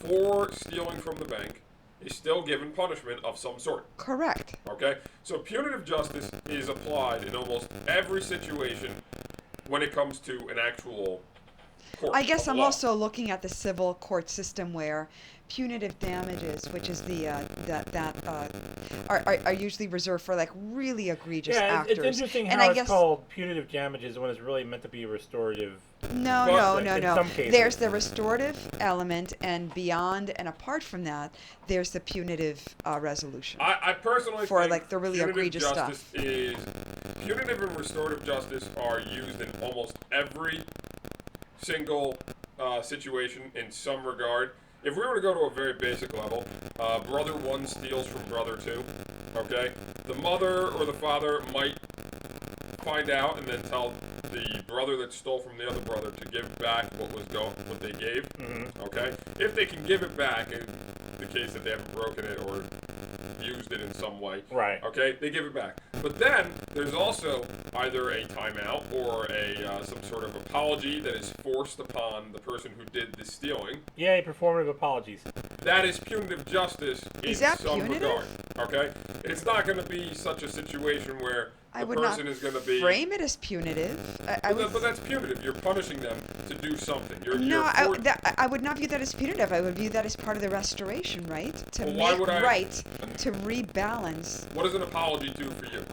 for stealing from the bank is still given punishment of some sort. Correct. Okay? So punitive justice is applied in almost every situation when it comes to an actual court. I guess of I'm law. also looking at the civil court system where punitive damages, which is the are usually reserved for like really egregious actors. It's interesting and how I it's guess called punitive damages when it's really meant to be restorative. no. in some cases. There's the restorative element, and beyond and apart from that, there's the punitive resolution. I personally for think like the really punitive egregious justice stuff. Punitive and restorative justice are used in almost every single situation in some regard. If we were to go to a very basic level, brother one steals from brother two, okay? The mother or the father might find out and then tell the brother that stole from the other brother to give back what they gave, okay? If they can give it back, in the case that they haven't broken it or used it in some way, Right. okay, they give it back. But then there's also either a timeout or a some sort of apology that is forced upon the person who did the stealing. Yay, performative apologies. That is punitive justice in Is that some punitive? regard. Okay, it's not going to be such a situation where I the would not person is going to be. frame it as punitive. But that's punitive. You're punishing them to do something. I would not view that as punitive. I would view that as part of the restoration, right? To Well, why make would I- right, to rebalance. What does an apology do for you?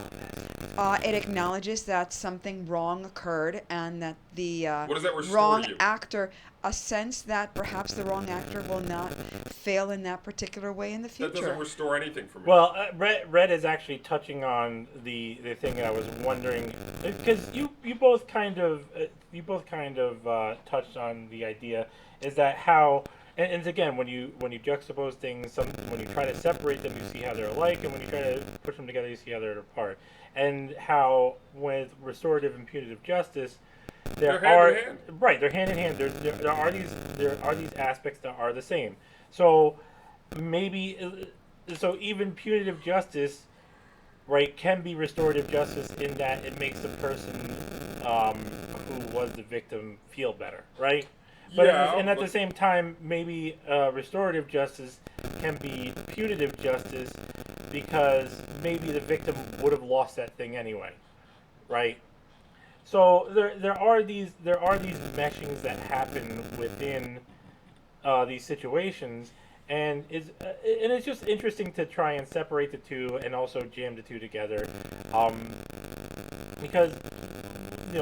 It acknowledges that something wrong occurred and that the What does that restore wrong you? actor, a sense that perhaps the wrong actor will not fail in that particular way in the That future. doesn't restore anything for me. Well, Red is actually touching on the thing that I was wondering, because you both kind of touched on the idea, is that how and again when you juxtapose things, when you try to separate them, you see how they're alike, and when you try to push them together, you see how they're apart, and how with restorative and punitive justice, they're hand in hand. There are these aspects that are the same. So even punitive justice, right, can be restorative justice in that it makes the person who was the victim feel better, right? But at the same time, maybe restorative justice can be punitive justice because maybe the victim would have lost that thing anyway, right? So there are these meshings that happen within these situations, and it's just interesting to try and separate the two and also jam the two together, because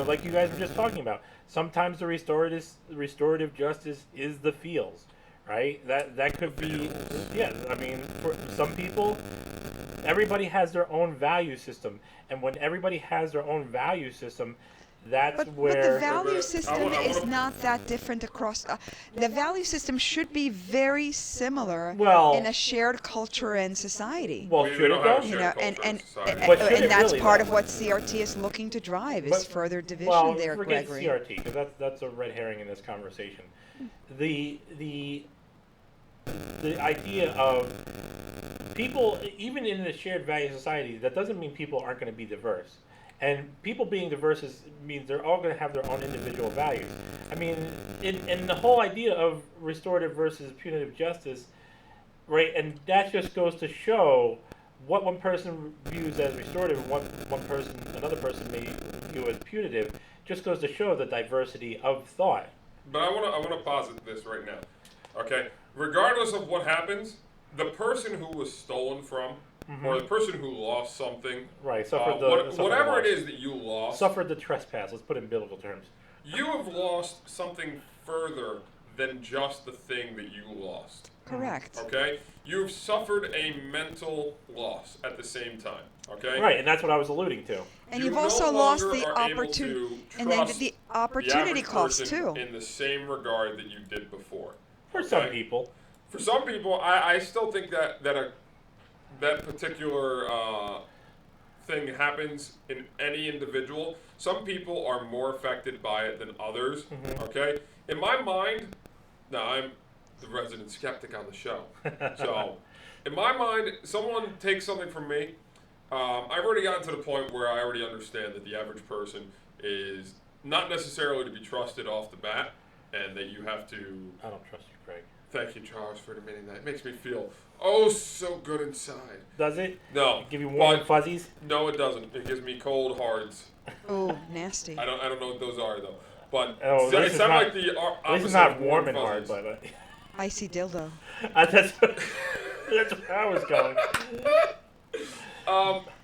like you guys were just talking about, sometimes the restorative justice is the feels, right? That could be, yeah. I mean, for some people, everybody has their own value system, and when everybody has their own value system, that's But where the value system is not that different across. The value system should be very similar Well- in a shared culture and society. well, We should don't it have though? a You shared know, and culture and in society. But should and it that's really, part though? of what CRT is looking to drive is But- further division Well, there, forget Gregory. CRT because that's a red herring in this conversation. The idea of people, even in the shared value society, that doesn't mean people aren't going to be diverse. And people being diverse means they're all going to have their own individual values. I mean, in the whole idea of restorative versus punitive justice, right? And that just goes to show what one person views as restorative and what another person may view as punitive. Just goes to show the diversity of thought. But I want to posit this right now. Okay, regardless of what happens, the person who was stolen from, or the person who lost something, Right, suffered whatever it loss. is that you lost, Suffered the trespass. Let's put it in biblical terms. you have lost something further than just the thing that you lost. Correct. Okay, you've suffered a mental loss at the same time. Okay, Right, and that's what I was alluding to. And You you've no also lost longer the are able opportunity, to and then trust the the opportunity average cost person too. in the same regard that you did before. For some Okay? people. For some people, I still think that particular thing happens in any individual. Some people are more affected by it than others. Okay, in my mind, now I'm the resident skeptic on the show, so in my mind, someone takes something from me. I've already gotten to the point where I already understand that the average person is not necessarily to be trusted off the bat, and that you have to. I don't trust you, Craig. Thank you, Charles, for admitting that. It makes me feel oh so good inside. Does it? No, Give you warm but- fuzzies? No, it doesn't. It gives me cold hards. Oh, nasty. I don't know what those are though. But Oh, they this is sound not- like the At least opposite it's not of warm and hard, fuzzies. but Icy dildo. that's that's where I was going.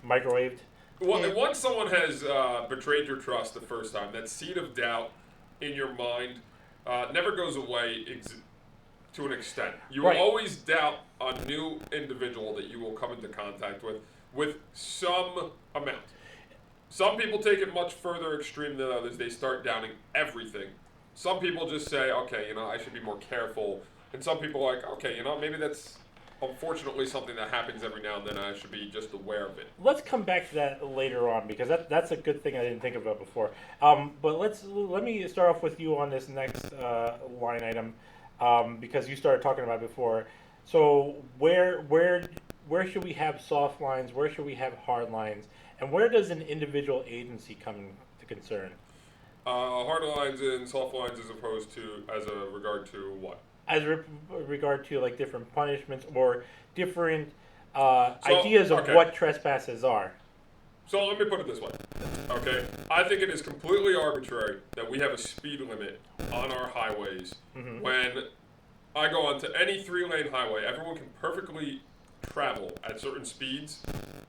Microwaved. Once someone has betrayed your trust the first time, that seed of doubt in your mind never goes away to an extent. You will Right. always doubt a new individual that you will come into contact with some amount. Some people take it much further extreme than others. They start doubting everything. Some people just say, okay, I should be more careful. And some people are like, okay, maybe that's unfortunately something that happens every now and then. I should be just aware of it. Let's come back to that later on because that's a good thing I didn't think about before. But let me start off with you on this next line item because you started talking about it before. So where should we have soft lines? Where should we have hard lines? And where does an individual agency come to concern? Hard lines and soft lines as a regard to what? As regard to like different punishments or different ideas of okay. what trespasses are. So let me put it this way, okay? I think it is completely arbitrary that we have a speed limit on our highways. When I go onto any 3-lane highway, everyone can perfectly travel at certain speeds,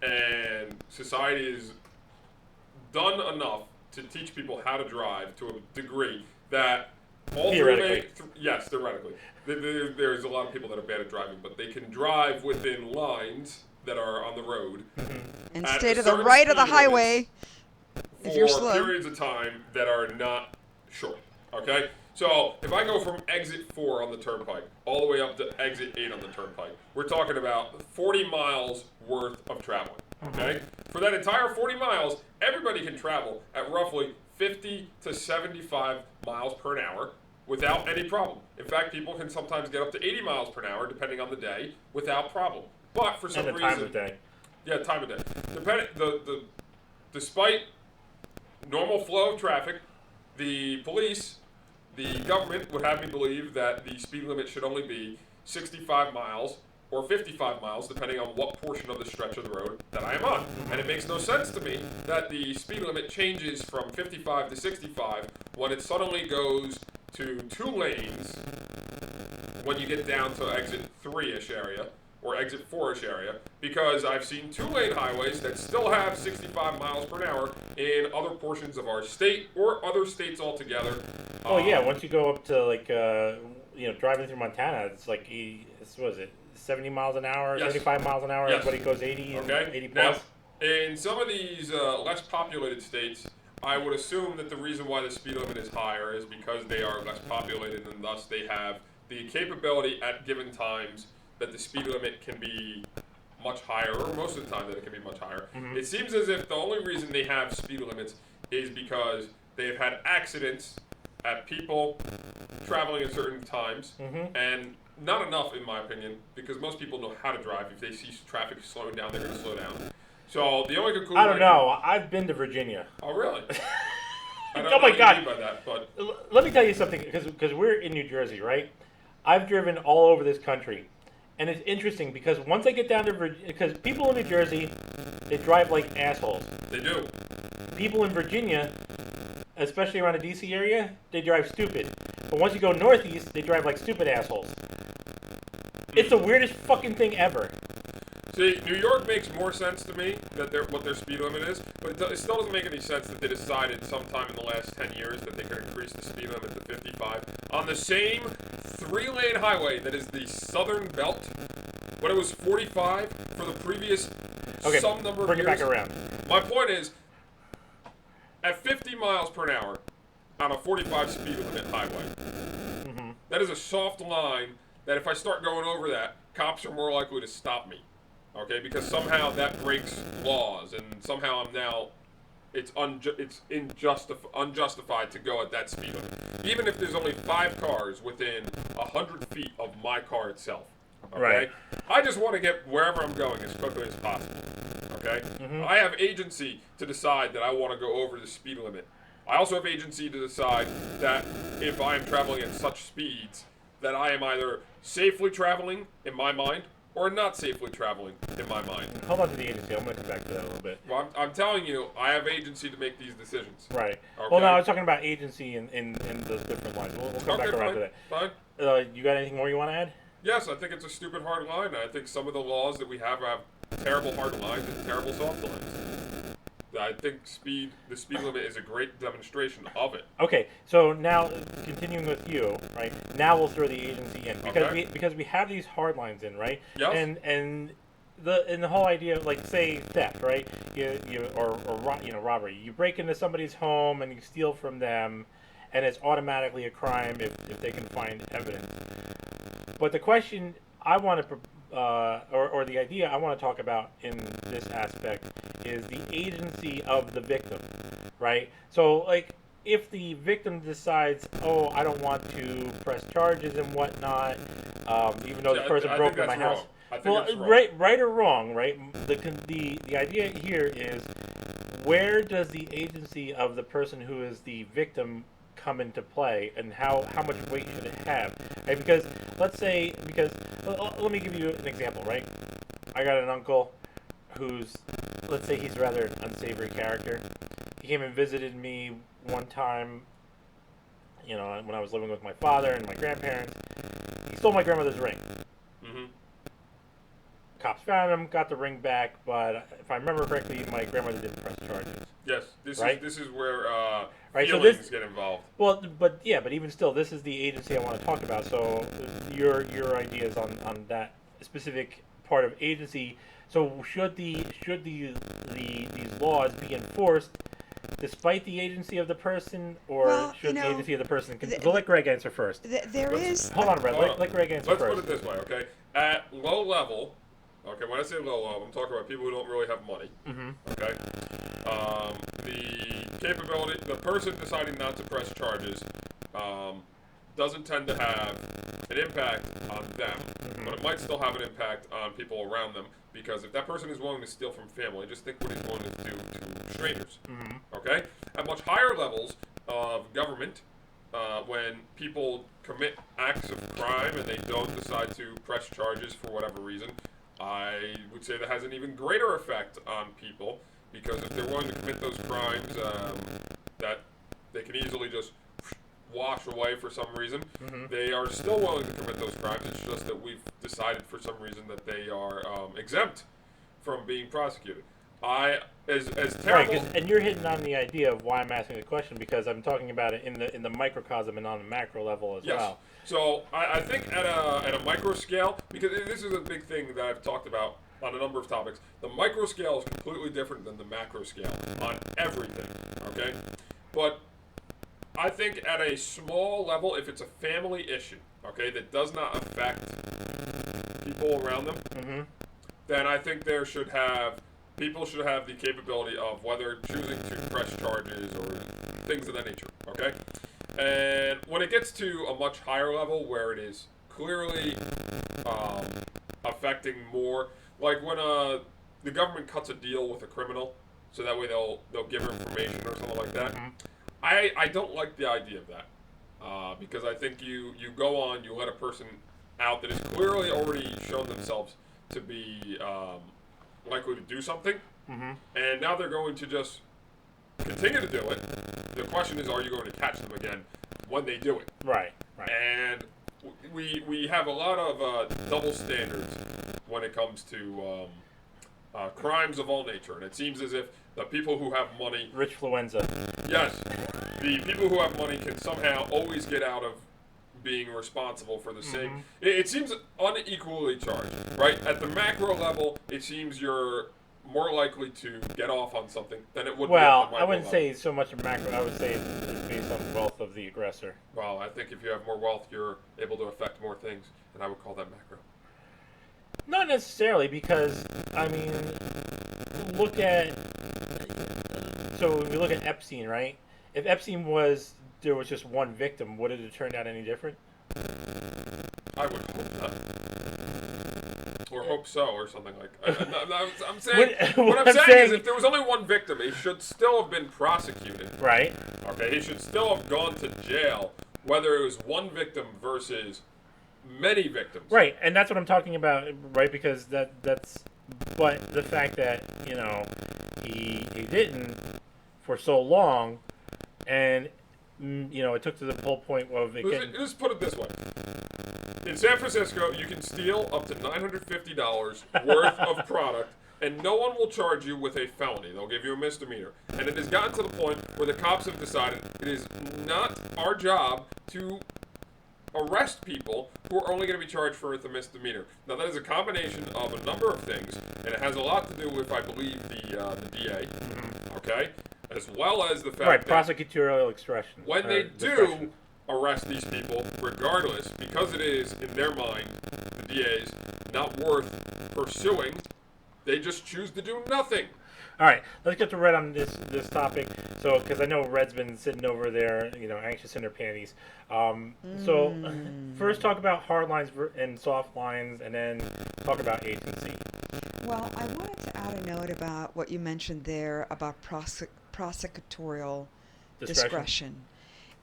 and society is done enough to teach people how to drive to a degree that all Theoretically. yes, theoretically. There's a lot of people that are bad at driving, but they can drive within lines that are on the road And at stay a to the certain right of the speed limit highway if you're for slow. periods of time that are not short. Okay? So if I go from exit 4 on the turnpike all the way up to exit 8 on the turnpike, we're talking about 40 miles worth of traveling. Okay? For that entire 40 miles, everybody can travel at roughly 50 to 75 miles per hour without any problem. In fact, people can sometimes get up to 80 miles per hour depending on the day without problem. But for some And the reason, time of day. yeah, time of day. Despite normal flow of traffic, the police, the government would have me believe that the speed limit should only be 65 miles or 55 miles, depending on what portion of the stretch of the road that I am on. And it makes no sense to me that the speed limit changes from 55 to 65 when it suddenly goes to 2 lanes when you get down to exit 3-ish area or exit 4-ish area, because I've seen 2-lane highways that still have 65 miles per hour in other portions of our state or other states altogether. Oh yeah, once you go up to like driving through Montana, it's like what is it, 70 miles an hour, Yes. 75 miles an hour. Yes. Everybody goes 80 and Okay. 80 Now, plus. in some of these less populated states, I would assume that the reason why the speed limit is higher is because they are less populated, and thus they have the capability at given times that the speed limit can be much higher, or most of the time that it can be much higher. Mhm. It seems as if the only reason they have speed limits is because they've had accidents at people traveling at certain times, and not enough, in my opinion, because most people know how to drive. If they see traffic slowing down, they're going to slow down. So the only conclusion I don't know. I've been to Virginia. Oh, really? I don't Oh know my what God. you mean by that, but Let me tell you something, because we're in New Jersey, right? I've driven all over this country, and it's interesting because once I get down to Virginia, because people in New Jersey, they drive like assholes. they do. People in Virginia, especially around the D.C. area, they drive stupid. But once you go northeast, they drive like stupid assholes. It's the weirdest fucking thing ever. See, New York makes more sense to me that what their speed limit is, but it still doesn't make any sense that they decided sometime in the last 10 years that they could increase the speed limit to 55 on the same 3-lane highway that is the Southern Belt, when it was 45 for the previous some number of bring years. it back around. My point is, at 50 miles per hour on a 45 speed limit highway, that is a soft line that if I start going over that, cops are more likely to stop me. Okay, because somehow that breaks laws, and somehow I'm now, it's unjustified to go at that speed limit, even if there's only 5 cars within 100 feet of my car itself. Okay, Right. I just want to get wherever I'm going as quickly as possible. Okay, I have agency to decide that I want to go over the speed limit. I also have agency to decide that if I am traveling at such speeds that I am either safely traveling in my mind or not safely traveling in my mind. Hold on to the agency. I'm going to come back to that a little bit. Well, I'm telling you, I have agency to make these decisions. Right. Okay. Well, no, I was talking about agency in those different lines. We'll come back around to that. Fine. You got anything more you want to add? Yes, I think it's a stupid hard line. I think some of the laws that we have terrible hard lines and terrible soft lines. I think the speed limit is a great demonstration of it. Okay, so now continuing with you, right? Now we'll throw the agency in because we have these hard lines in, right? Yes. And the whole idea of, like, say, theft, right? Or robbery. You break into somebody's home and you steal from them, and it's automatically a crime if they can find evidence. But the question I want to or the idea I want to talk about in this aspect is the agency of the victim, right? So, like, if the victim decides, oh, I don't want to press charges and whatnot, even though the person broke into my house. Well, right or wrong, right? The idea here is, where does the agency of the person who is the victim come into play, and how much weight should it have, right? Because let me give you an example, right? I got an uncle who's, let's say he's rather an unsavory character. He came and visited me one time, when I was living with my father and my grandparents. He stole my grandmother's ring. Cops found him, got the ring back, but if I remember correctly, my grandmother didn't press charges. Yes, this is where so feelings get involved. Well, but even still, this is the agency I want to talk about. So your ideas on that specific part of agency. So should these laws be enforced despite the agency of the person, or should the agency of the person? We'll let Greg answer first. Hold on, Red. Let Greg answer first. Let's put it this way, okay? At low level. Okay, when I say low level, I'm talking about people who don't really have money. Okay, the capability, the person deciding not to press charges, doesn't tend to have an impact on them, but it might still have an impact on people around them. Because if that person is willing to steal from family, just think what he's willing to do to strangers. Okay, at much higher levels of government, when people commit acts of crime and they don't decide to press charges for whatever reason, I would say that has an even greater effect on people, because if they're willing to commit those crimes that they can easily just wash away for some reason, they are still willing to commit those crimes. It's just that we've decided for some reason that they are exempt from being prosecuted. As terrible. Right, and you're hitting on the idea of why I'm asking the question, because I'm talking about it in the microcosm and on the macro level as well. So I think at a micro scale, because this is a big thing that I've talked about on a number of topics, the micro scale is completely different than the macro scale on everything, okay? But I think at a small level, if it's a family issue, okay, that does not affect people around them, then I think people should have the capability of whether choosing to press charges or things of that nature, okay? And when it gets to a much higher level where it is clearly affecting more, like when the government cuts a deal with a criminal, so that way they'll give her information or something like that, I don't like the idea of that, because I think you go on, you let a person out that has clearly already shown themselves to be likely to do something, and now they're going to just continue to do it. The question is, are you going to catch them again when they do it? Right. And we have a lot of double standards when it comes to crimes of all nature, and it seems as if the people who have money, Richfluenza. yes, the people who have money can somehow always get out of being responsible for the same. It seems unequally charged, right? At the macro level, it seems you're more likely to get off on something than it would be at the micro I wouldn't level. say so much a macro. I would say it's based on the wealth of the aggressor. Well, I think if you have more wealth, you're able to affect more things, and I would call that macro. Not necessarily, because I mean, so when we look at Epstein, right? If Epstein there was just one victim, would it have turned out any different? I would hope not. Or hope so, or something like that. I'm saying, what I'm saying is if there was only one victim, he should still have been prosecuted. Right. Okay, he should still have gone to jail, whether it was one victim versus many victims. Right, and that's what I'm talking about, right? Because that's, but the fact that, he didn't for so long, and, it took to the whole point of it getting... Let's put it this way. In San Francisco, you can steal up to $950 worth of product, and no one will charge you with a felony. They'll give you a misdemeanor. And it has gotten to the point where the cops have decided it is not our job to arrest people who are only going to be charged for the misdemeanor. Now, that is a combination of a number of things, and it has a lot to do with, I believe, the DA, okay? As well as the fact that prosecutorial expression. when they do arrest these people, regardless, because it is, in their mind, the DA's, not worth pursuing, they just choose to do nothing. All right, let's get to Red on this topic. So, because I know Red's been sitting over there, anxious in her panties. So, first talk about hard lines and soft lines, and then talk about agency. Well, I wanted to add a note about what you mentioned there about prosecutorial discretion.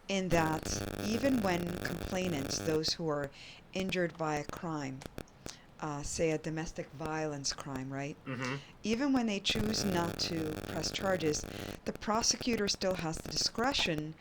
In that even when complainants, those who are injured by a crime, say a domestic violence crime, right? Even when they choose not to press charges, the prosecutor still has the discretion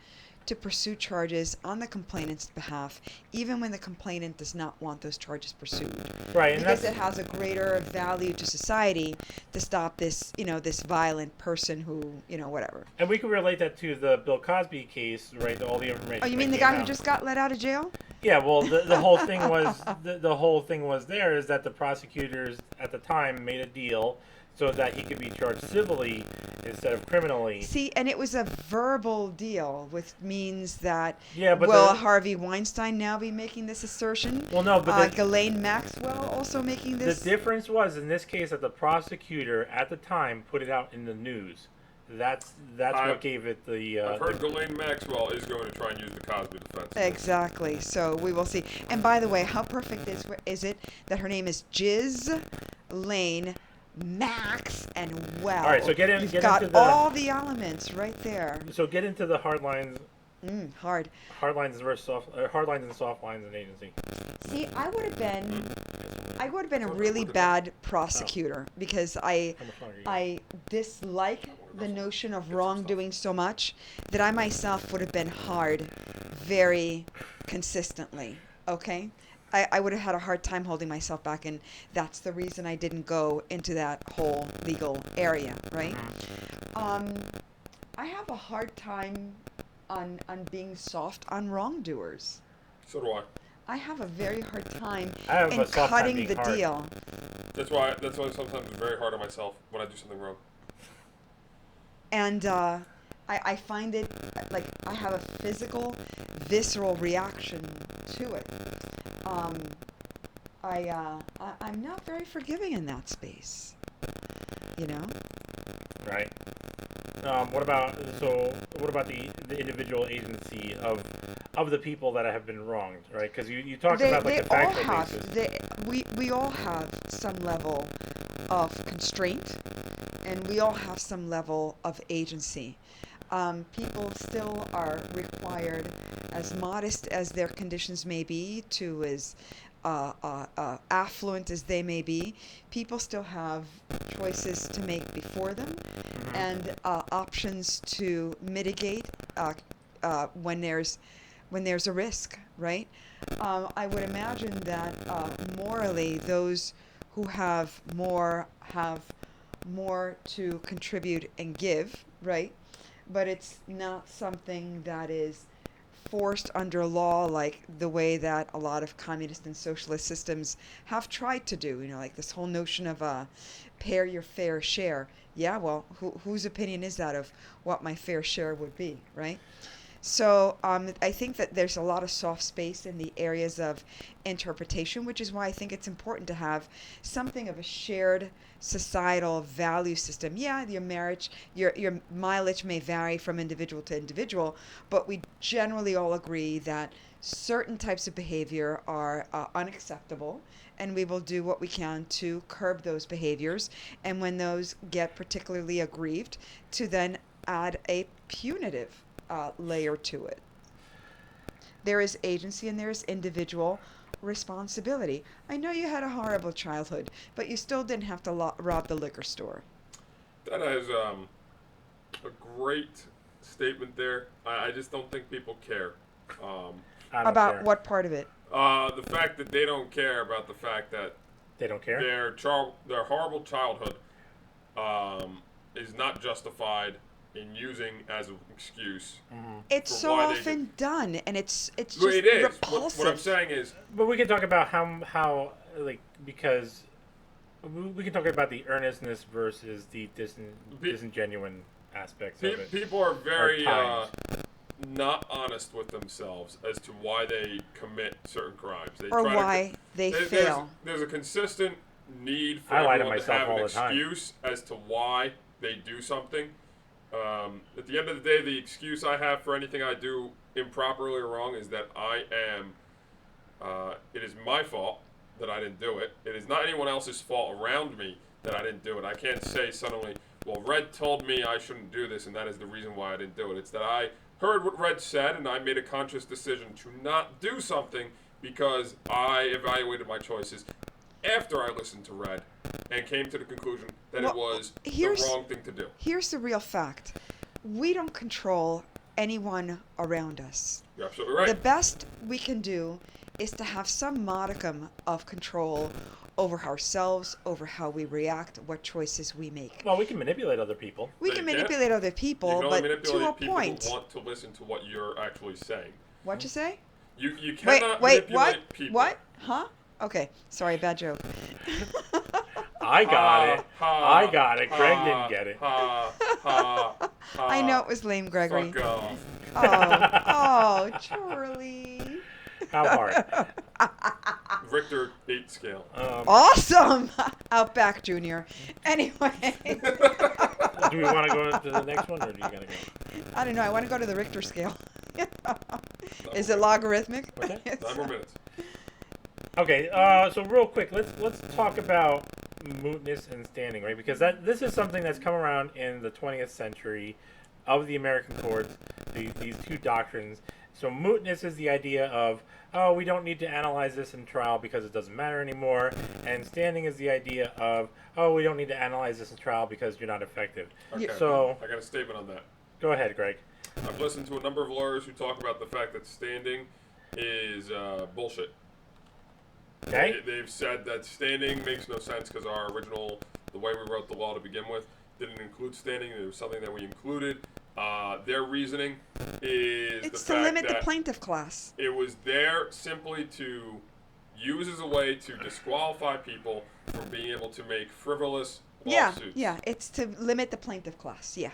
to pursue charges on the complainant's behalf, even when the complainant does not want those charges pursued. Right, and because it has a greater value to society to stop this, this violent person who, whatever. And we can relate that to the Bill Cosby case, right? All the information. Oh, you mean the guy who just got let out of jail? Yeah, well, the whole thing was the whole thing was there is that the prosecutors at the time made a deal so that he could be charged civilly instead of criminally. See, and it was a verbal deal, which means that but will Harvey Weinstein now be making this assertion? Well, no, but Ghislaine Maxwell also making this. The difference was in this case that the prosecutor at the time put it out in the news. That's what gave it the. I've heard Ghislaine Maxwell is going to try and use the Cosby defense. Exactly. So we will see. And by the way, how perfect is it that her name is Ghislaine Max and Well? All right, so You've got into the, all the elements right there. So get into the hard lines Hard. Hard lines versus hard lines and soft lines in agency. See, I would have been a What really the- bad prosecutor because I How much longer you I dislike the notion of wrongdoing so much that I myself would have been hard very consistently. Okay? I would have had a hard time holding myself back, and that's the reason I didn't go into that whole legal area, right? I have a hard time on being soft on wrongdoers. So do I. I have a very hard time I have in a soft time cutting being the hard. deal. That's why sometimes it's very hard on myself when I do something wrong. And I find it like I have a physical, visceral reaction to it. I'm not very forgiving in that space. You know? Right. What about the individual agency of the people that have been wronged, right? Because you talked about like the factual basis. We all have some level of constraint, and we all have some level of agency. People still are required, as modest as their conditions may be, to as affluent as they may be, people still have choices to make before them, and options to mitigate when there's a risk, right? I would imagine that morally, those who have more to contribute and give, right? But it's not something that is forced under law like the way that a lot of communist and socialist systems have tried to do. You know, like this whole notion of pay your fair share. Yeah, well, whose opinion is that of what my fair share would be, right? So I think that there's a lot of soft space in the areas of interpretation, which is why I think it's important to have something of a shared societal value system. Yeah, your marriage, your mileage may vary from individual to individual, but we generally all agree that certain types of behavior are unacceptable, and we will do what we can to curb those behaviors. And when those get particularly aggrieved, to then add a punitive layer to it. There is agency and there is individual responsibility. I know you had a horrible childhood, but you still didn't have to rob the liquor store. That is a great statement there. I just don't think people care. I don't About care. what part of it? The fact that they don't care about the fact that They don't care. their horrible childhood is not justified in using as an excuse. It's For so why they often done, and it's just Well, it is. repulsive. What I'm saying is, But we can talk about how like because we can talk about the earnestness versus the disingenuine aspects of it. people are very times. not honest with themselves as to why they commit certain crimes. They or try why they fail. There's a consistent need for I lie to everyone to myself have all an the time. excuse as to why they do something. At the end of the day, the excuse I have for anything I do improperly or wrong is that I am. It is my fault that I didn't do it. It is not anyone else's fault around me that I didn't do it. I can't say suddenly, well, Red told me I shouldn't do this, and that is the reason why I didn't do it. It's that I heard what Red said, and I made a conscious decision to not do something because I evaluated my choices after I listened to Red and came to the conclusion that it was the wrong thing to do. Here's the real fact. We don't control anyone around us. You're absolutely right. The best we can do is to have some modicum of control over ourselves, over how we react, what choices we make. Well, we can manipulate other people. We But can you can't. manipulate other You people, can only but to manipulate a people point. who want to listen to what you're actually saying. What'd you say? You Wait, cannot what? manipulate people. What? Huh? Okay, sorry, bad joke. I got it. Ha, I got it. Greg ha, didn't get it. Ha, ha, ha, I know it was lame, Gregory. Fuck off. Oh, Charlie. How hard? Richter 8 scale. Awesome! Outback Junior. Anyway. Do we want to go to the next one, or do you gotta go? I don't know. I want to go to the Richter scale. Is it logarithmic? Okay. 9 more minutes. Okay. So real quick, let's talk about mootness and standing, right? Because this is something that's come around in the 20th century. of the American courts, these two doctrines. So mootness is the idea of, oh, we don't need to analyze this in trial because it doesn't matter anymore. And standing is the idea of, oh, we don't need to analyze this in trial because you're not effective. Okay. So I got a statement on that. go ahead, Greg. I've listened to a number of lawyers who talk about the fact that standing is bullshit. Okay. They've said that standing makes no sense because the way we wrote the law to begin with, didn't include standing. It was something that we included. Their reasoning is It's the to fact limit the that plaintiff class. it was there simply to use as a way to disqualify people from being able to make frivolous lawsuits. Yeah, it's to limit the plaintiff class. Yeah.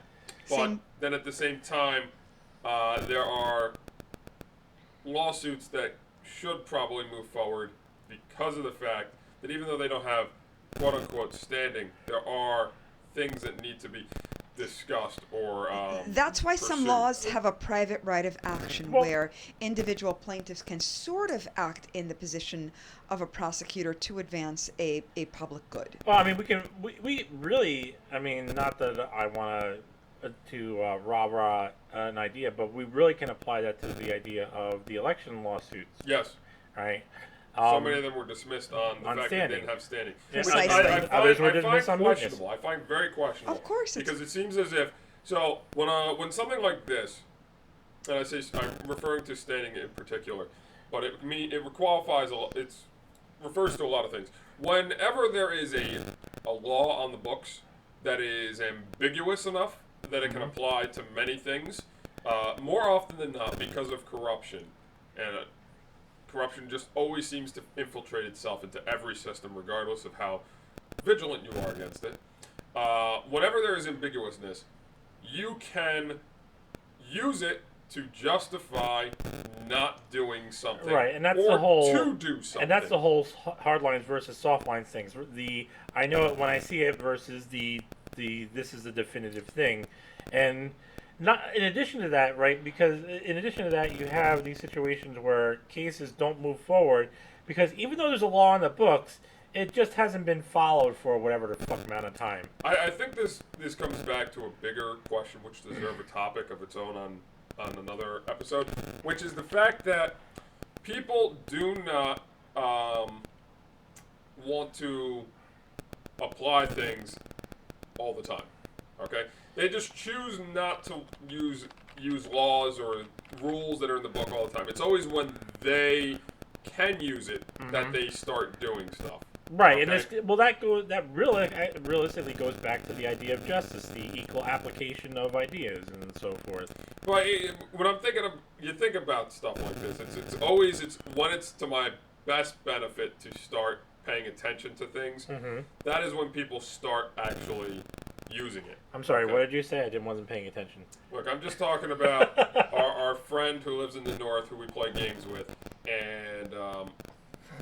But then at the same time, there are lawsuits that should probably move forward because of the fact that even though they don't have quote-unquote standing, there are things that need to be discussed or That's why some pursued. laws have a private right of action Well- where individual plaintiffs can sort of act in the position of a prosecutor to advance a public good. Well, I mean, we really, I mean, not that I want to rah-rah an idea, but we really can apply that to the idea of the election lawsuits, Yes. right? So many of them were dismissed on the on fact that standing. they didn't have standing. Yeah, Which Precisely. Others were I find dismissed on mootness. questionable. I find very questionable. Of course it's- Because it seems as if, so when something like this, and I say I'm referring to standing in particular, but it qualifies it refers to a lot of things. Whenever there is a law on the books that is ambiguous enough that it can apply to many things, more often than not, because of corruption, and corruption just always seems to infiltrate itself into every system, regardless of how vigilant you are against it. Whenever there is ambiguousness, you can use it to justify not doing something, Right, and that's or the whole to do something. And that's the whole hard lines versus soft lines things. I know it when I see it versus the this is the definitive thing, and not in addition to that, right? Because in addition to that, you have these situations where cases don't move forward because even though there's a law in the books, it just hasn't been followed for whatever the fuck amount of time. I think this comes back to a bigger question, which deserves a topic of its own on another episode, which is the fact that people do not want to apply things all the time. Okay, they just choose not to use laws or rules that are in the book all the time. It's always when they can use it that they start doing stuff. Right, Okay. and that realistically goes back to the idea of justice, the equal application of ideas and so forth. But when I'm thinking of, you think about stuff like this, it's always when it's to my best benefit to start paying attention to things. That is when people start actually using it. I'm sorry, Okay. what did you say? Wasn't paying attention. Look, I'm just talking about our friend who lives in the north who we play games with, and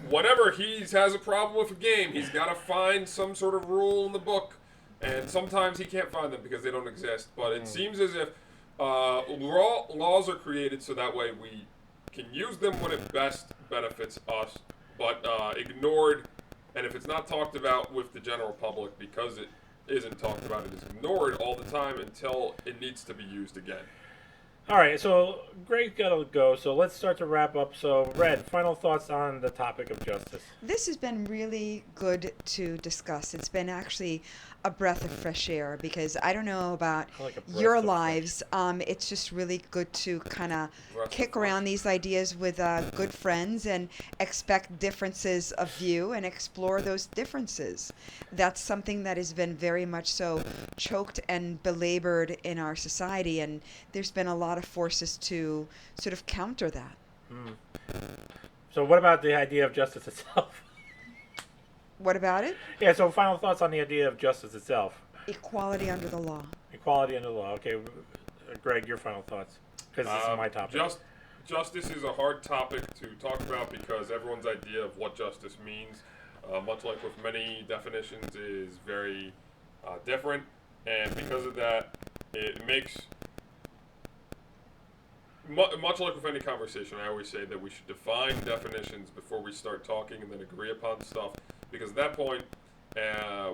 whenever he has a problem with a game, he's got to find some sort of rule in the book, and sometimes he can't find them because they don't exist. But it seems as if laws are created so that way we can use them when it best benefits us, but ignored, and if it's not talked about with the general public because it isn't talked about, it is ignored all the time until it needs to be used again. All right, so Greg's got to go, so let's start to wrap up. So, Red, final thoughts on the topic of justice. This has been really good to discuss. It's been actually a breath of fresh air because I don't know about I like a breath your of lives. It's just really good to kind of Breath of kick fresh. around these ideas with good friends and expect differences of view and explore those differences. That's something that has been very much so choked and belabored in our society, and there's been a lot of forces to sort of counter that. So, what about the idea of justice itself? What about it? Yeah, so final thoughts on the idea of justice itself. Equality under the law. Equality under the law. Okay, Greg, your final thoughts, because this is my topic. Justice is a hard topic to talk about because everyone's idea of what justice means, much like with many definitions, is very different. And because of that, it makes, much like with any conversation, I always say that we should define definitions before we start talking and then agree upon stuff. Because at that point,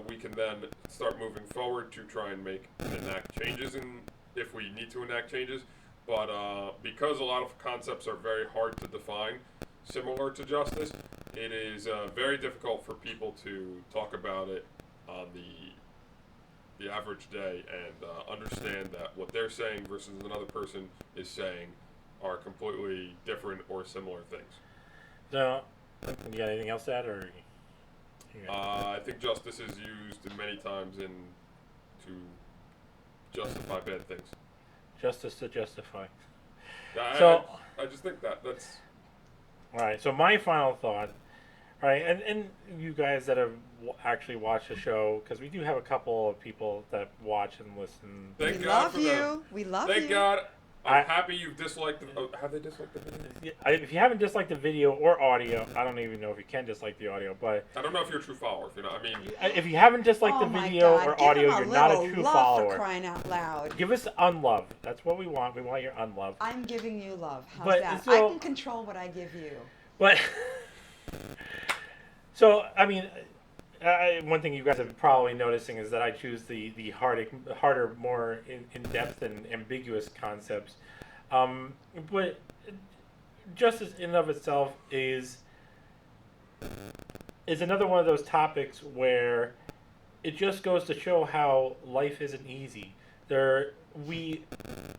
we can then start moving forward to try and make and enact changes in if we need to enact changes. But because a lot of concepts are very hard to define, similar to justice, it is very difficult for people to talk about it on the average day and understand that what they're saying versus another person is saying are completely different or similar things. So, you got anything else to add, or? I think justice is used many times to justify bad things. Justice to justify. I just think that's... All right, so my final thought, right, and you guys that have actually watched the show, because we do have a couple of people that watch and listen. Thank We God love for you. them. We love Thank you. God. I'm happy you've disliked the... Oh, have they disliked the video? If you haven't disliked the video or audio, I don't even know if you can dislike the audio, but... I don't know if you're a true follower, if you know. I mean... If you haven't disliked the video or audio, you're not a true love follower. For crying out loud. Give us unlove. That's what we want. We want your unlove. I'm giving you love. How's But that? so- I can control what I give you. But... So, I mean... one thing you guys are probably noticing is that I choose the harder, more in-depth and ambiguous concepts. But justice in and of itself is another one of those topics where it just goes to show how life isn't easy. We,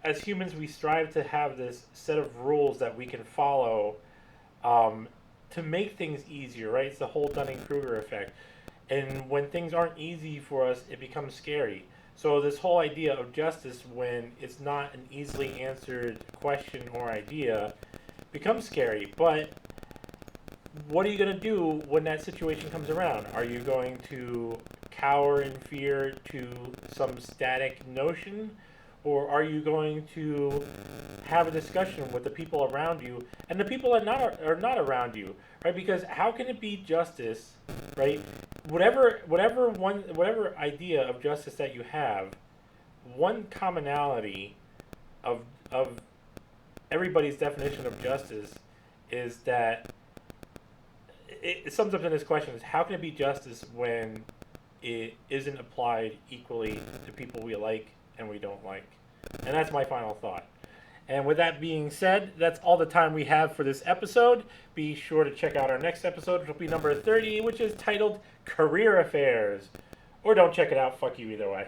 as humans, we strive to have this set of rules that we can follow to make things easier, right? It's the whole Dunning-Kruger effect. And when things aren't easy for us, it becomes scary. So this whole idea of justice, when it's not an easily answered question or idea, becomes scary. But what are you going to do when that situation comes around? Are you going to cower in fear to some static notion? Or are you going to have a discussion with the people around you and the people that are not around you, right? Because how can it be justice, right? Whatever idea of justice that you have, one commonality of everybody's definition of justice is that it sums up in this question: is how can it be justice when it isn't applied equally to people we like and we don't like? And that's my final thought. And with that being said, that's all the time we have for this episode. Be sure to check out our next episode, which will be number 30, which is titled Career Affairs. Or don't check it out. Fuck you either way.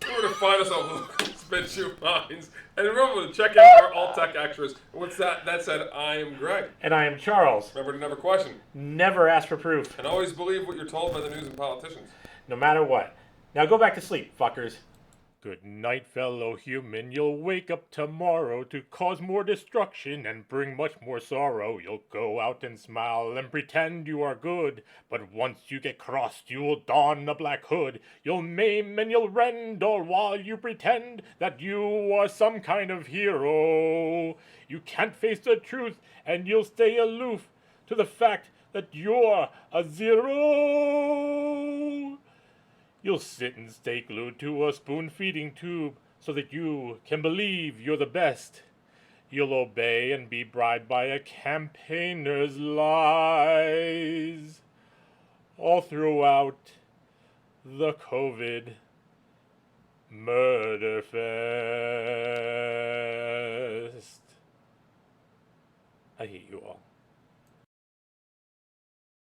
Remember to find us on Spit Shoe Minds. And remember to check out our alt-tech extras. What's that? That said, I am Greg. And I am Charles. Remember to never question. Never ask for proof. And always believe what you're told by the news and politicians. No matter what. Now go back to sleep, fuckers. Good night, fellow human. You'll wake up tomorrow to cause more destruction and bring much more sorrow. You'll go out and smile and pretend you are good. But once you get crossed, you'll don a black hood. You'll maim and you'll rend all while you pretend that you are some kind of hero. You can't face the truth and you'll stay aloof to the fact that you're a zero. You'll sit and stay glued to a spoon-feeding tube so that you can believe you're the best. You'll obey and be bribed by a campaigner's lies. All throughout the COVID murder fest.